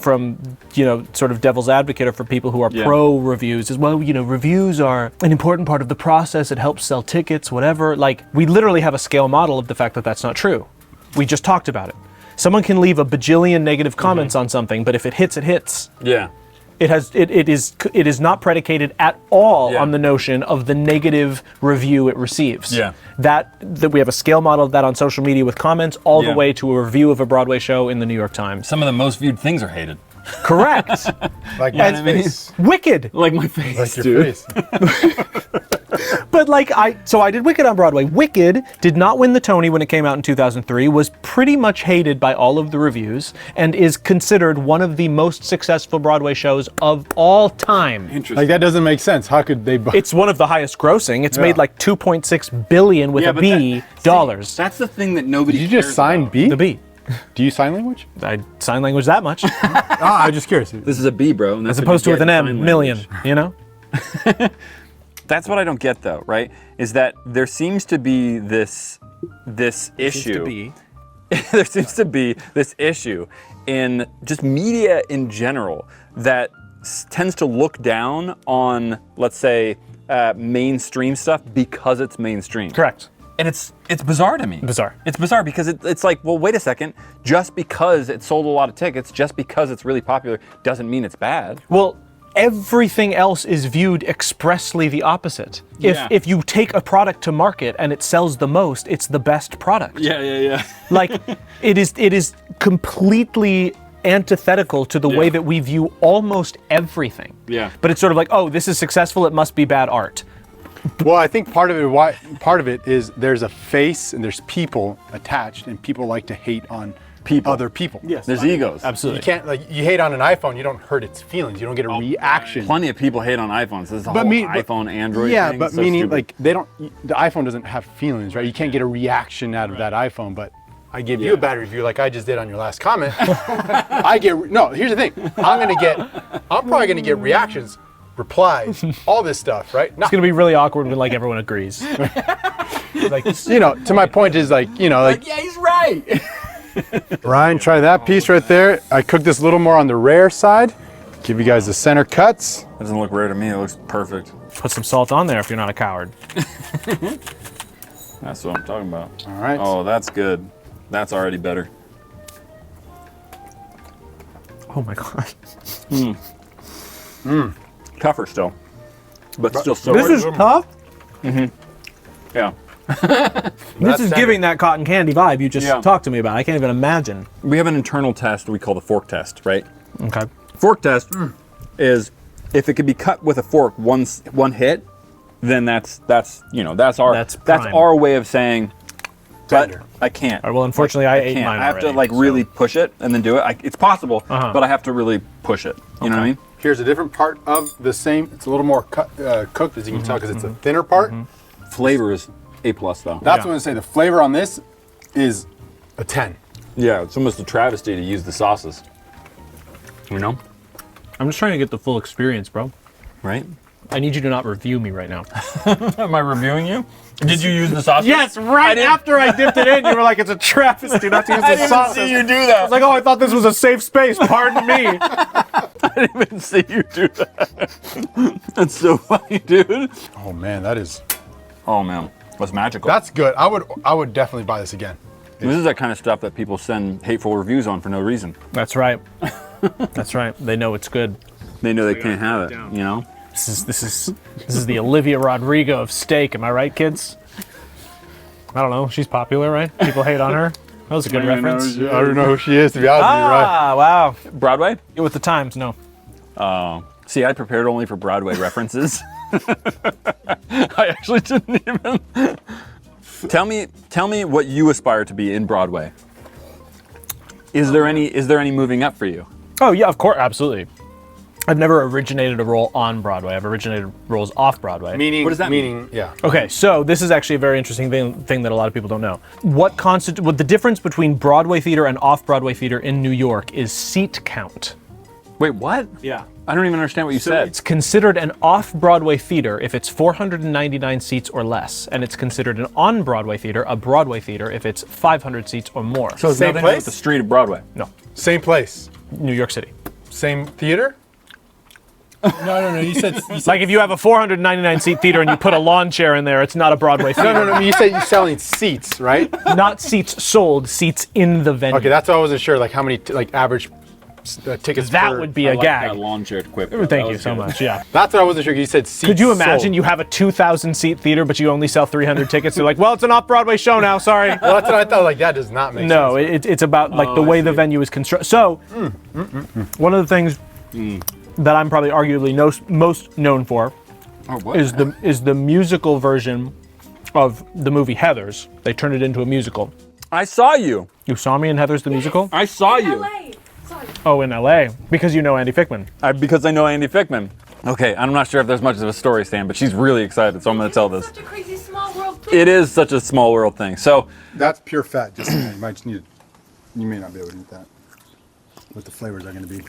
sort of devil's advocate or from people who are Yeah. pro reviews is, well, reviews are an important part of the process. It helps sell tickets, whatever. Like, we literally have a scale model of the fact that that's not true. We just talked about it. Someone can leave a bajillion negative comments on something, but if it hits, it hits. Yeah. It is not predicated at all Yeah. on the notion of the negative review it receives. Yeah. That we have a scale model of that on social media with comments all Yeah. the way to a review of a Broadway show in the New York Times. Some of the most viewed things are hated. Correct. Like Yeah, my I mean, face. Wicked. Like my face, Like your dude. face. But like I did Wicked on Broadway. Wicked did not win the Tony when it came out in 2003, was pretty much hated by all of the reviews, and is considered one of the most successful Broadway shows of all time. Interesting. Like that doesn't make sense. How could they? It's one of the highest grossing. It's made Yeah. like 2.6 billion with Yeah, a but B dollars. That's the thing that nobody. Did you just cares sign about. B? The B. Do you sign language? I sign language that much, as I'm just curious. This is a B, bro. And that's opposed to what with you an get in M, sign million. language. You know. That's what I don't get, though. Right? Is that there seems to be this issue. There seems to be this issue in just media in general that tends to look down on, let's say, mainstream stuff because it's mainstream. Correct. And it's bizarre to me. Bizarre. It's bizarre because it's like, well, wait a second. Just because it sold a lot of tickets, just because it's really popular, doesn't mean it's bad. Well, everything else is viewed expressly the opposite. Yeah. If you take a product to market and it sells the most, it's the best product. Yeah. Like it is completely antithetical to the way Yeah. that we view almost everything. Yeah. But it's sort of like, oh, this is successful, it must be bad art. Well, I think part of it is there's a face and there's people attached, and people like to hate on People. other people. Yes. There's egos. Absolutely. You can't you hate on an iPhone, you don't hurt its feelings. You don't get a reaction. Plenty of people hate on iPhones. This is the whole iPhone, Android Yeah, thing. but So meaning stupid. like the iPhone doesn't have feelings, right? You can't get a reaction out of that iPhone. But I give you a bad review like I just did on your last comment. Here's the thing. I'm probably gonna get reactions, replies, all this stuff, right? It's gonna be really awkward when like everyone agrees. Like, To my point is like yeah, he's right. Ryan, try that piece right there. I cooked this a little more on the rare side. Give you guys the center cuts. Doesn't look rare to me. It looks perfect. put some salt on there if you're not a coward. That's what I'm talking about. All right. Oh, that's good. That's already better. Oh my god. Tougher still, but still so. This is tough. Yeah. This is giving that cotton candy vibe you just Yeah. talked to me about. I can't even imagine. We have an internal test we call the fork test, right? Okay. Fork test is if it could be cut with a fork one hit, then that's our That's prime. our way of saying. But Tender. I can't. All right, well, unfortunately, I ate can't. mine I have to already, really push it and then do it. It's possible, Uh-huh. but I have to really push it. You know what I mean? Here's a different part of the same. It's a little more cooked, as you can tell, because it's a thinner part. Flavor is A+ though. That's what I say. The flavor on this is a 10. Yeah, it's almost a travesty to use the sauces. You know? I'm just trying to get the full experience, bro. Right? I need you to not review me right now. Am I reviewing you? Did you use the sauces? Yes, right after I dipped it in, you were like, it's a travesty not to use I the didn't sauces. see you do that. I was like, oh, I thought this was a safe space. Pardon me. I didn't even see you do that. That's so funny, dude. Oh man, that is. Oh man, that's magical. That's good. I would definitely buy this again. This is that kind of stuff that people send hateful reviews on for no reason. That's right. That's right. They know it's good. They know they can't have it, you know? This is the Olivia Rodrigo of steak. Am I right, kids? I don't know. She's popular, right? People hate on her. That was a good reference. I don't know who she is, to be honest with you, right? Ah, wow. Broadway? Get with the times, no. See, I prepared only for Broadway references. I actually didn't even. Tell me what you aspire to be in Broadway. Is there any moving up for you? Oh yeah, of course, absolutely. I've never originated a role on Broadway. I've originated roles off Broadway. Meaning, What does that mean? Yeah. Okay, so this is actually a very interesting thing that a lot of people don't know. What the difference between Broadway theater and off-Broadway theater in New York is seat count. Wait, what? Yeah. I don't even understand what you said. It's considered an off-Broadway theater if it's 499 seats or less, and it's considered an on-Broadway theater, a Broadway theater, if it's 500 seats or more. So it's Same nothing to do place? with the street of Broadway. No, Same place. New York City. Same theater. No. You said Like if you have a 499 seat theater and you put a lawn chair in there, it's not a Broadway theater. No. You said you're selling seats, right? Not seats sold, seats in the venue. Okay, that's why I wasn't sure. Like how many average tickets? That per- would be a gag. That lawn chair quip. Thank you so much. Yeah. That's what I wasn't sure. You said seats. Could you imagine sold. you have a 2,000 seat theater, but you only sell 300 tickets? They're like, well, it's an off-Broadway show now. Sorry. Well, that's what I thought. Like that does not make No, sense. it's about like the way the venue is constructed. So, one of the things that I'm probably arguably most known for Oh, what? is the musical version of the movie Heathers. They turned it into a musical. I saw you. You saw me in Heathers the musical? I saw you. LA. Sorry. Oh, in LA, because you know Andy Fickman. Because I know Andy Fickman. Okay, I'm not sure if there's much of a story, Stan, but she's really excited, so I'm going to tell this. Such a crazy small world thing. It is such a small world thing. So, That's pure fat. Just you might just need. You may not be able to eat that. What the flavors are going to be?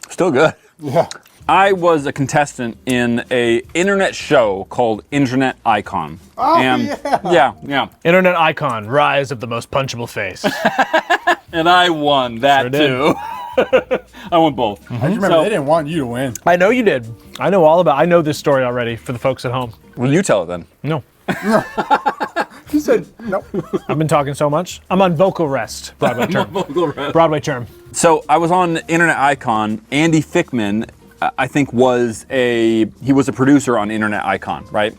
still good. Yeah. I was a contestant in a internet show called Internet Icon. Oh, Yeah. Internet icon, rise of the most punchable face. And I won that Sure did. too. I won both. I just remember So- they didn't want you to win. I know you did. I know this story already for the folks at home. Well, you tell it then. No. He said no. I've been talking so much. I'm on vocal rest. Broadway term. Broadway term. So I was on Internet Icon. Andy Fickman, I think, was a producer on Internet Icon, right?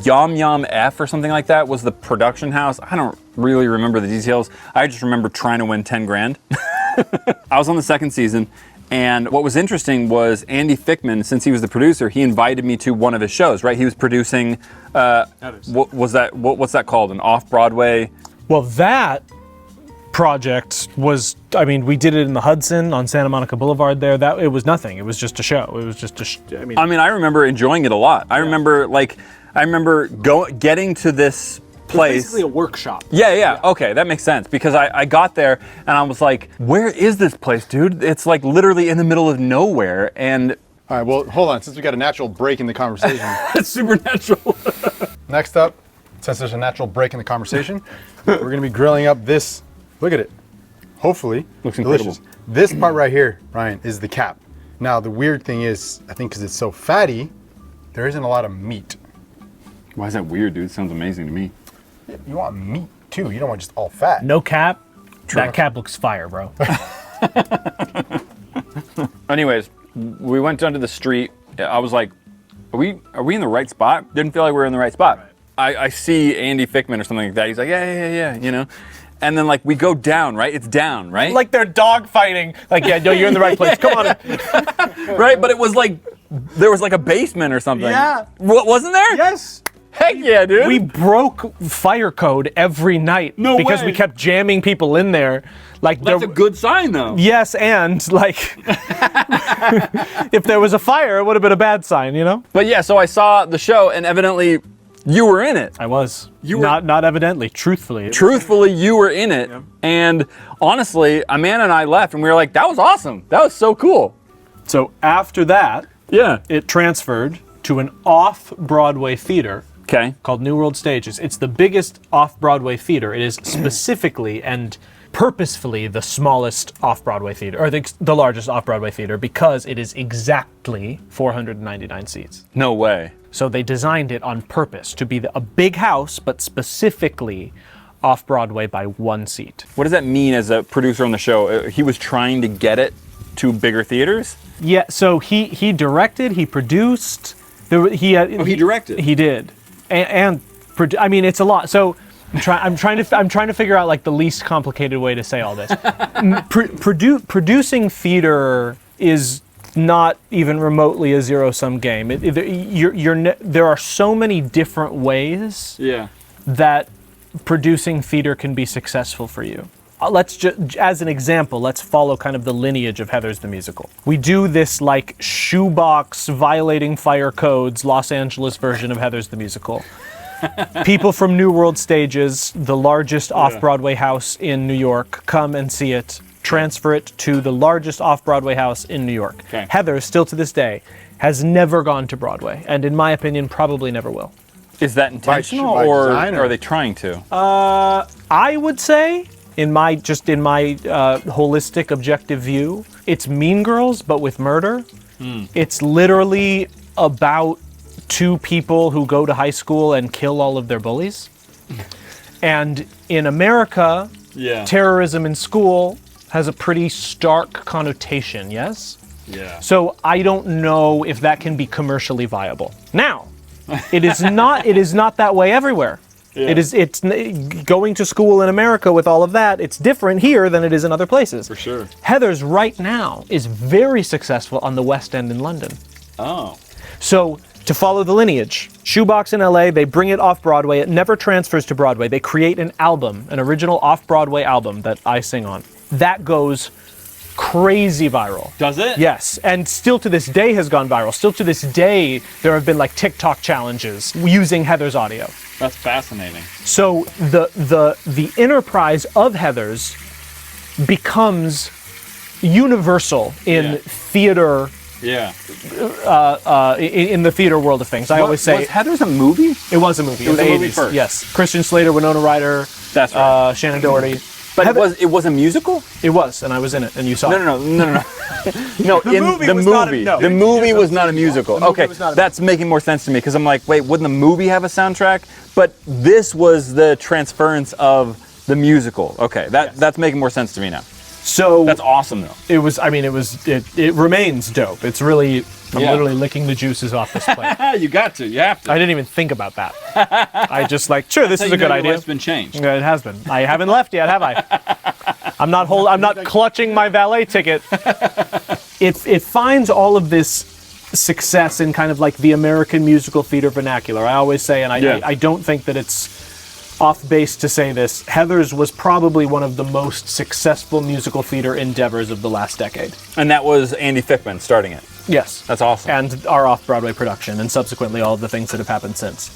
Yum Yum F or something like that was the production house. I don't really remember the details. I just remember trying to win 10 grand. I was on the second season, and what was interesting was Andy Fickman, since he was the producer, he invited me to one of his shows, right? He was producing, what's that called? An off-Broadway? Well, that project was, we did it in the Hudson on Santa Monica Boulevard there. It was nothing. It was just a show. It was just I remember enjoying it a lot. I remember getting to this place. basically a workshop. Yeah. Okay, that makes sense because I got there and I was like, where is this place, dude? It's like literally in the middle of nowhere and All right. Well, hold on. Since we got a natural break in the conversation. it's supernatural. Next up, since there's a natural break in the conversation, we're going to be grilling up this. Look at it. Hopefully, Looks delicious. incredible. This part right here, Ryan, is the cap. Now, the weird thing is, I think because it's so fatty, there isn't a lot of meat. Why is that weird, dude? It sounds amazing to me. You want meat too. You don't want just all fat. No cap. That cap looks fire, bro. Anyways, we went down to the street. I was like, are we in the right spot? Didn't feel like we were in the right spot. I see Andy Fickman or something like that. He's like, yeah, you know. And then like we go down, right? It's down, right? Like they're dog fighting. Like, yeah, no, you're in the right place. Come on. right? But it was like, there was like a basement or something. Yeah. What, wasn't there? Yes. Heck yeah, dude. We broke fire code every night No because way. we kept jamming people in there. Like That's a good sign though. Yes, and like if there was a fire, it would have been a bad sign, you know? But yeah, so I saw the show and evidently you were in it. I was. You were- not evidently, truthfully. Truthfully, you were in it. And honestly, Amanda and I left and we were like, that was awesome. That was so cool. So after that, Yeah. it transferred to an off-Broadway theater Okay. called New World Stages. It's the biggest off-Broadway theater. It is specifically and purposefully the smallest off-Broadway theater, or the largest off-Broadway theater, because it is exactly 499 seats. No way. So they designed it on purpose to be a big house, but specifically off-Broadway by one seat. What does that mean as a producer on the show? He was trying to get it to bigger theaters? Yeah, so he directed, he produced. He directed? He did, it's a lot. So I'm trying to figure out like the least complicated way to say all this. Producing theater is not even remotely a zero-sum game. There are so many different ways Yeah. that producing theater can be successful for you. let's just, as an example, let's follow kind of the lineage of Heathers the musical. We do this like shoebox violating fire codes Los Angeles version of Heathers the musical. People from New World Stages, the largest off-Broadway house in New York, come and see it, transfer it to the largest off-Broadway house in New York. Okay. Heathers, still to this day, has never gone to Broadway, and in my opinion, probably never will. Is that intentional, by or design, or- are they trying to? I would say, in my holistic, objective view, it's Mean Girls, but with murder. It's literally about two people who go to high school and kill all of their bullies. And in America, terrorism in school has a pretty stark connotation, yes? Yeah. So I don't know if that can be commercially viable. Now, it is not that way everywhere. It's going to school in America with all of that. It's different here than it is in other places. For sure. Heathers right now is very successful on the West End in London. Oh. So to follow the lineage, Shoebox in LA, they bring it off Broadway. It never transfers to Broadway. They create an album, an original off-Broadway album that I sing on. That goes crazy viral. Does it? Yes, and still to this day has gone viral. Still to this day, there have been like TikTok challenges using Heathers audio. That's fascinating. So the enterprise of Heathers becomes universal in theater. Yeah. In the theater world of things. I always say was Heathers a movie? it was a movie. It was in a the movie 80s. first. Yes, Christian Slater, Winona Ryder, That's right. Shannon Doherty. But Heather- it was a musical? It was, and I was in it, and you saw it. No. No, The movie was not a- no. The movie was not a musical. movie Okay, was not a- that's making more sense to me because I'm like, wait, wouldn't the movie have a soundtrack? But this was the transference of the musical. Okay, that's making more sense to me now. So That's awesome though. it was. I mean, it remains dope. It's really. I'm Yeah. literally licking the juices off this plate. You got to. You have to. I didn't even think about that. I just like, sure, this is a good idea. It's been changed. Yeah, it has been. I haven't left yet, have I? I'm not clutching my valet ticket. It finds all of this success in kind of like the American musical theater vernacular. I always say, and I don't think that it's off base to say this, Heathers was probably one of the most successful musical theater endeavors of the last decade. And that was Andy Fickman starting it. Yes. That's awesome. And our off-Broadway production, and subsequently all of the things that have happened since.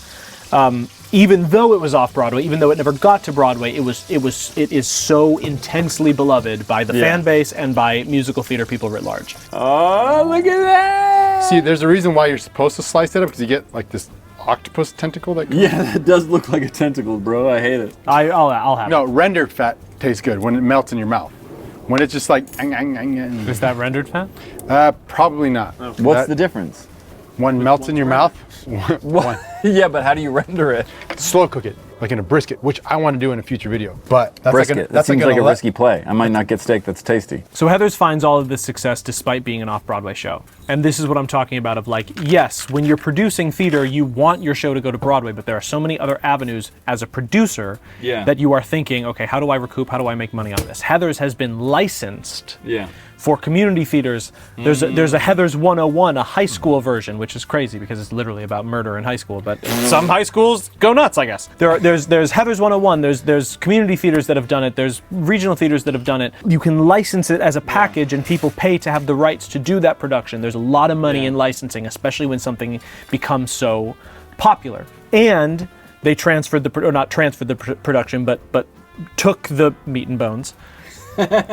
Even though it was off-Broadway, even though it never got to Broadway, it is so intensely beloved by the fan base and by musical theater people writ large. Oh, look at that! See, there's a reason why you're supposed to slice it up, because you get like this octopus tentacle that Yeah, that does look like a tentacle, bro. I hate it. I'll have No, rendered fat tastes good when it melts in your mouth. When it's just like it. Is that rendered fat? probably not. What's the difference? one melts in your mouth? One. Yeah, but how do you render it? Slow cook it, like in a brisket, which I want to do in a future video. But that's Brisket. That seems like a risky play. I might not get steak that's tasty. So Heathers finds all of this success despite being an off-Broadway show. And this is what I'm talking about of like, yes, when you're producing theater, you want your show to go to Broadway, but there are so many other avenues as a producer that you are thinking, okay, how do I recoup? How do I make money on this? Heathers has been licensed for community theaters. There's a Heathers 101, a high school version, which is crazy because it's literally about murder in high school, but some high schools go nuts, I guess. There's Heathers 101, there's community theaters that have done it, there's regional theaters that have done it. You can license it as a package and people pay to have the rights to do that production. There's a lot of money in licensing, especially when something becomes so popular. And they transferred production, but took the meat and bones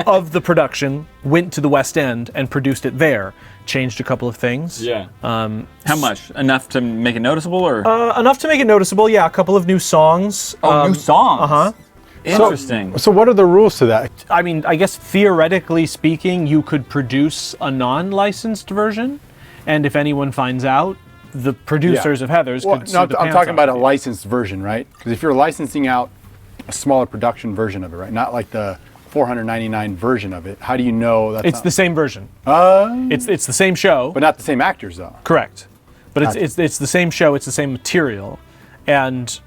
of the production, went to the West End and produced it there. Changed a couple of things. Yeah. How much? Enough to make it noticeable, or? Enough to make it noticeable, yeah. A couple of new songs. New songs? Uh-huh. Interesting. So what are the rules to that? I mean, I guess theoretically speaking, you could produce a non-licensed version, and if anyone finds out, the producers of Heathers could sue the I'm pants talking about a off you. licensed version, right? Because if you're licensing out a smaller production version of it, right? Not like the $499 version of it. How do you know that's It's the same version. It's the same show. but not the same actors though? Correct. But it's the same show, it's the same material. And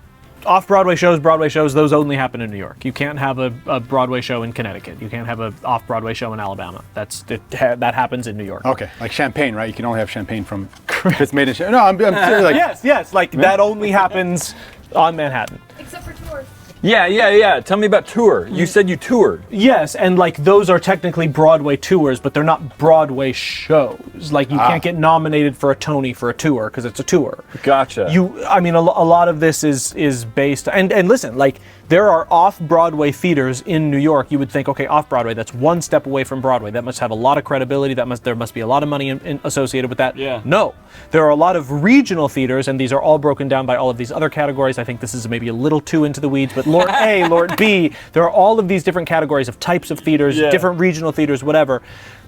off-Broadway shows, Broadway shows, those only happen in New York. You can't have a Broadway show in Connecticut. You can't have an off-Broadway show in Alabama. That happens in New York. Okay, like champagne, right? You can only have champagne from if it's made in champagne. No, I'm serious. Like, Yes, like that only happens on Manhattan. Except for tours. Yeah. Tell me about tour. You said you toured. Yes, and like those are technically Broadway tours, but they're not Broadway shows. Like you can't get nominated for a Tony for a tour because it's a tour. Gotcha. I mean, a lot of this is based, and listen, like there are off-Broadway theaters in New York. You would think, okay, off-Broadway, that's one step away from Broadway. That must have a lot of credibility. There must be a lot of money associated with that. Yeah. No, there are a lot of regional theaters, and these are all broken down by all of these other categories. I think this is maybe a little too into the weeds, but Lord A, Lord B, there are all of these different categories of types of theaters, different regional theaters, whatever.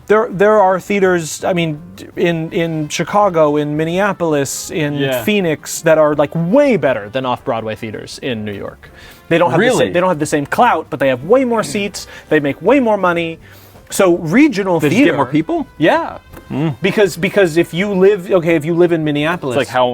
There are theaters, I mean, in Chicago, in Minneapolis, in Phoenix, that are like way better than off-Broadway theaters in New York. They don't have they don't have the same clout, but they have way more seats. They make way more money. So regional theater. They get more people? Yeah. Because if you live in Minneapolis, It's like how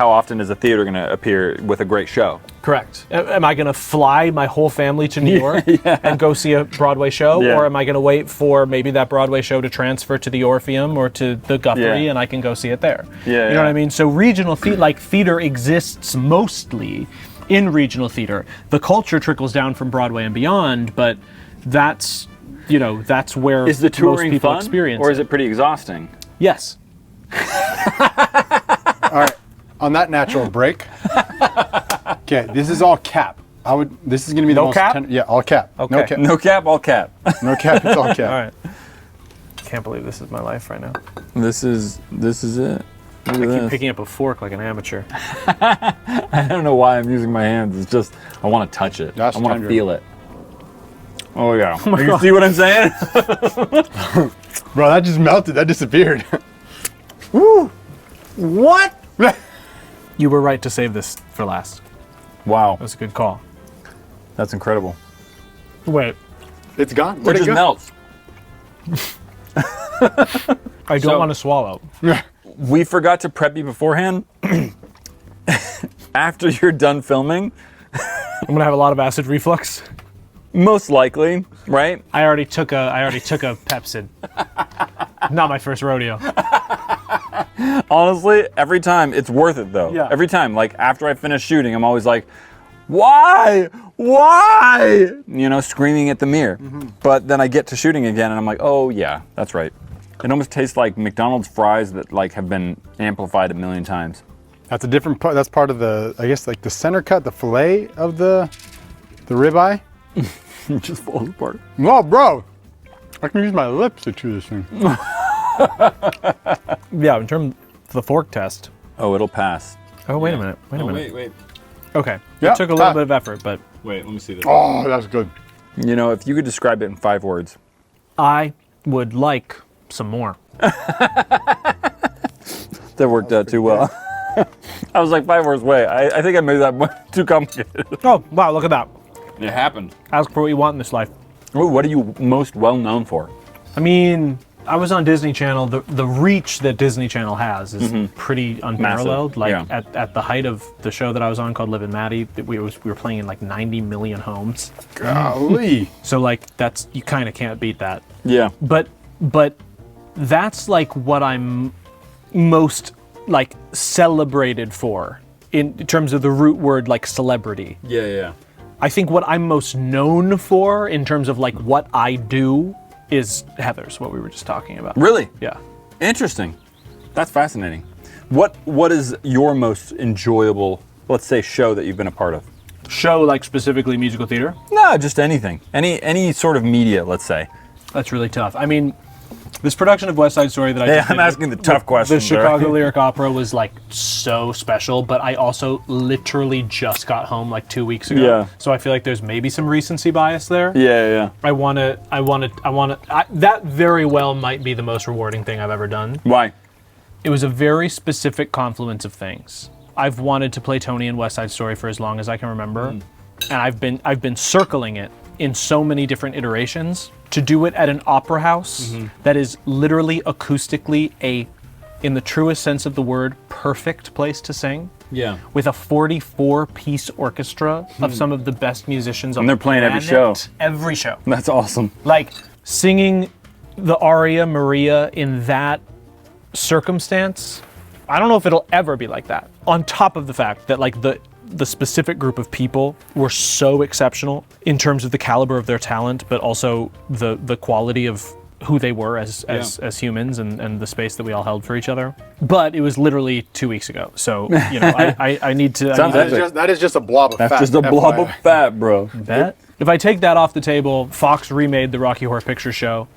often is a theater going to appear with a great show? Correct. Am I going to fly my whole family to New York and go see a Broadway show? Yeah. Or am I going to wait for maybe that Broadway show to transfer to the Orpheum or to the Guthrie and I can go see it there? Yeah, you know what I mean? So regional theater exists mostly in regional theater. The culture trickles down from Broadway and beyond, but that's where Is the touring most people fun, experience or is it pretty exhausting? Yes. All right, on that natural break. Okay, this is all cap. This is going to be the No most cap? yeah, all cap. Okay. No cap. No cap, all cap. No cap. It's all cap. All right. Can't believe this is my life right now. This is it. Look at Keep this. picking up a fork like an amateur. I don't know why I'm using my hands. It's just I want to touch it. That's I want to tender. feel it. Oh yeah. You see what I'm saying? Bro, that just melted. That disappeared. Woo! What? You were right to save this for last. Wow, That was a good call. that's incredible. Wait, It's gone. It Where'd just go? melts. I don't So- want to swallow. We forgot to prep you beforehand. After you're done filming, I'm gonna have a lot of acid reflux. most likely, right? I already took a Pepsid. Not my first rodeo. Honestly, every time it's worth it though. Yeah. Every time, like after I finish shooting, I'm always like, why? Why? You know, screaming at the mirror. But then I get to shooting again and I'm like, oh yeah, that's right. It almost tastes like McDonald's fries that like have been amplified a million times. That's a different part. That's part of the, I guess, like the center cut, the fillet of the ribeye. It just falls apart. Well, bro, I can use my lips to chew this thing. Yeah, in terms of the fork test. Oh, it'll pass. Oh, wait a minute. Wait a minute. wait. Okay. Yeah, It took a little ah. bit of effort, but Wait, let me see this. Oh, that's good. You know, if you could describe it in 5 words. I would like some more. That worked out too well. I was like 5 words away. I think I made that too complicated. Oh, wow, look at that. It happened. Ask for what you want in this life. Ooh, what are you most well known for? I mean, I was on Disney Channel. The reach that Disney Channel has is pretty unparalleled. Massive, Like at the height of the show that I was on called Liv and Maddie, we were playing in like 90 million homes. Golly. So like that's, you kind of can't beat that. Yeah. But that's like what I'm most like celebrated for in terms of the root word, like celebrity. Yeah. I think what I'm most known for in terms of like what I do is Heather's, what we were just talking about. Really? Yeah. Interesting. That's fascinating. What is your most enjoyable, let's say, show that you've been a part of? Show, like specifically musical theater? No, just anything. Any sort of media, let's say. That's really tough. I mean, this production of West Side Story that I Hey, just I'm did asking the tough the questions. Chicago Lyric Opera was like so special, but I also literally just got home like 2 weeks ago. Yeah. So I feel like there's maybe some recency bias there. Yeah. That very well might be the most rewarding thing I've ever done. Why? It was a very specific confluence of things. I've wanted to play Tony in West Side Story for as long as I can remember, and I've been circling it in so many different iterations. To do it at an opera house that is literally acoustically in the truest sense of the word, perfect place to sing. Yeah. With a 44-piece orchestra of some of the best musicians on And they're the playing every planet. show. Every show. That's awesome. Like singing the aria Maria in that circumstance, I don't know if it'll ever be like that. On top of the fact that like the specific group of people were so exceptional in terms of the caliber of their talent, but also the quality of who they were as humans and the space that we all held for each other. But it was literally 2 weeks ago. So, you know, I need to... That is just a blob of fat. That's just a blob of fat, bro. Bet. If I take that off the table, Fox remade the Rocky Horror Picture Show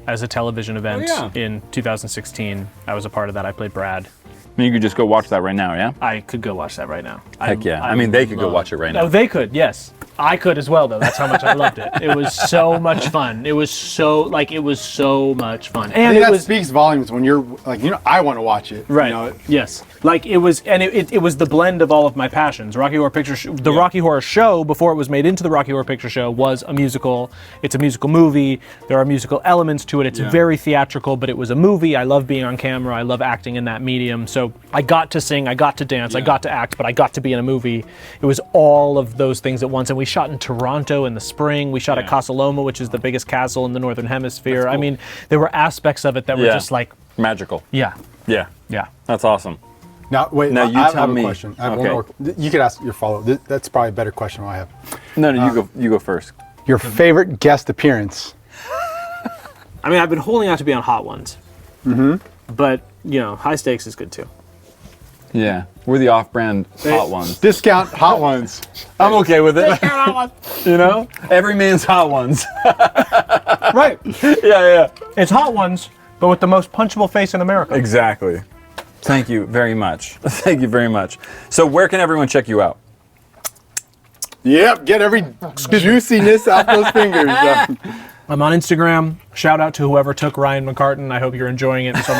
as a television event in 2016. I was a part of that. I played Brad. I mean, you could just go watch that right now, yeah? I could go watch that right now. Heck yeah. I mean, they could go watch it right now. No, they could, yes. I could as well, though. That's how much I loved it. It was so much fun. It was so much fun. And that speaks volumes when you're like, you know, I want to watch it. Right. You know? Yes. Like it was, and it was the blend of all of my passions. Rocky Horror Picture Show, the Rocky Horror Show, before it was made into the Rocky Horror Picture Show, was a musical. It's a musical movie. There are musical elements to it. It's very theatrical, but it was a movie. I love being on camera. I love acting in that medium. So I got to sing, I got to dance, I got to act, but I got to be in a movie. It was all of those things at once. And we shot in Toronto in the spring. We shot at Casa Loma, which is the biggest castle in the Northern Hemisphere. Cool. I mean, there were aspects of it that were just like magical. Yeah. That's awesome. Now, wait, now I have a question. I have one more. You could ask your follow-up. That's probably a better question than I have. No, you go first. Your favorite guest appearance? I mean, I've been holding out to be on Hot Ones. But, you know, High Stakes is good too. Yeah. We're the off-brand Hot Ones. Discount Hot Ones. I'm okay with it. Discount Hot Ones. You know? Every man's Hot Ones. Right. Yeah. It's Hot Ones, but with the most punchable face in America. Exactly. Thank you very much. Thank you very much. So where can everyone check you out? Yep, get every juiciness out those fingers. I'm on Instagram. Shout out to whoever took Ryan McCartan. I hope you're enjoying it. So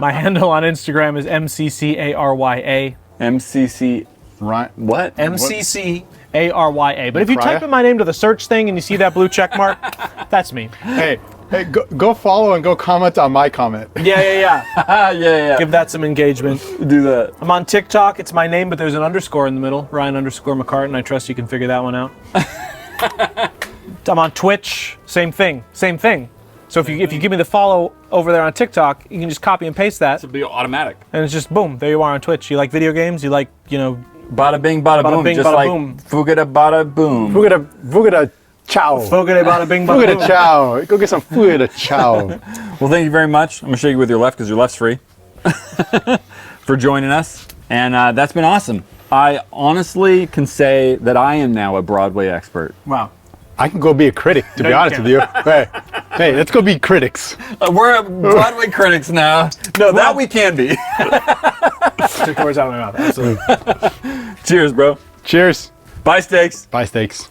my handle on Instagram is MCCARYA. MCC. Right. What? MCCARYA. But if you type in my name to the search thing and you see that blue check mark, that's me. Hey, go follow and go comment on my comment. Yeah. Give that some engagement. Do that. I'm on TikTok. It's my name, but there's an underscore in the middle. Ryan_McCartan. I trust you can figure that one out. I'm on Twitch. Same thing. So if you give me the follow over there on TikTok, you can just copy and paste that. It'll be automatic. And it's just boom, there you are on Twitch. You like video games? You like, you know, bada bing, bada boom. bing, just bada like boom. Fugada bada boom. Fugada chow. Fogade bada bing bada boom. Fugada chow. Go get some fugada chow. Well, thank you very much. I'm gonna show you with your left because your left's free. For joining us, and that's been awesome. I honestly can say that I am now a Broadway expert. Wow. I can go be a critic, to be honest with you. Hey, let's go be critics. We're Broadway critics now. No, that we can be. Took the words out of my mouth. Absolutely. Cheers, bro. Cheers. Bye, Steaks. Bye, steaks.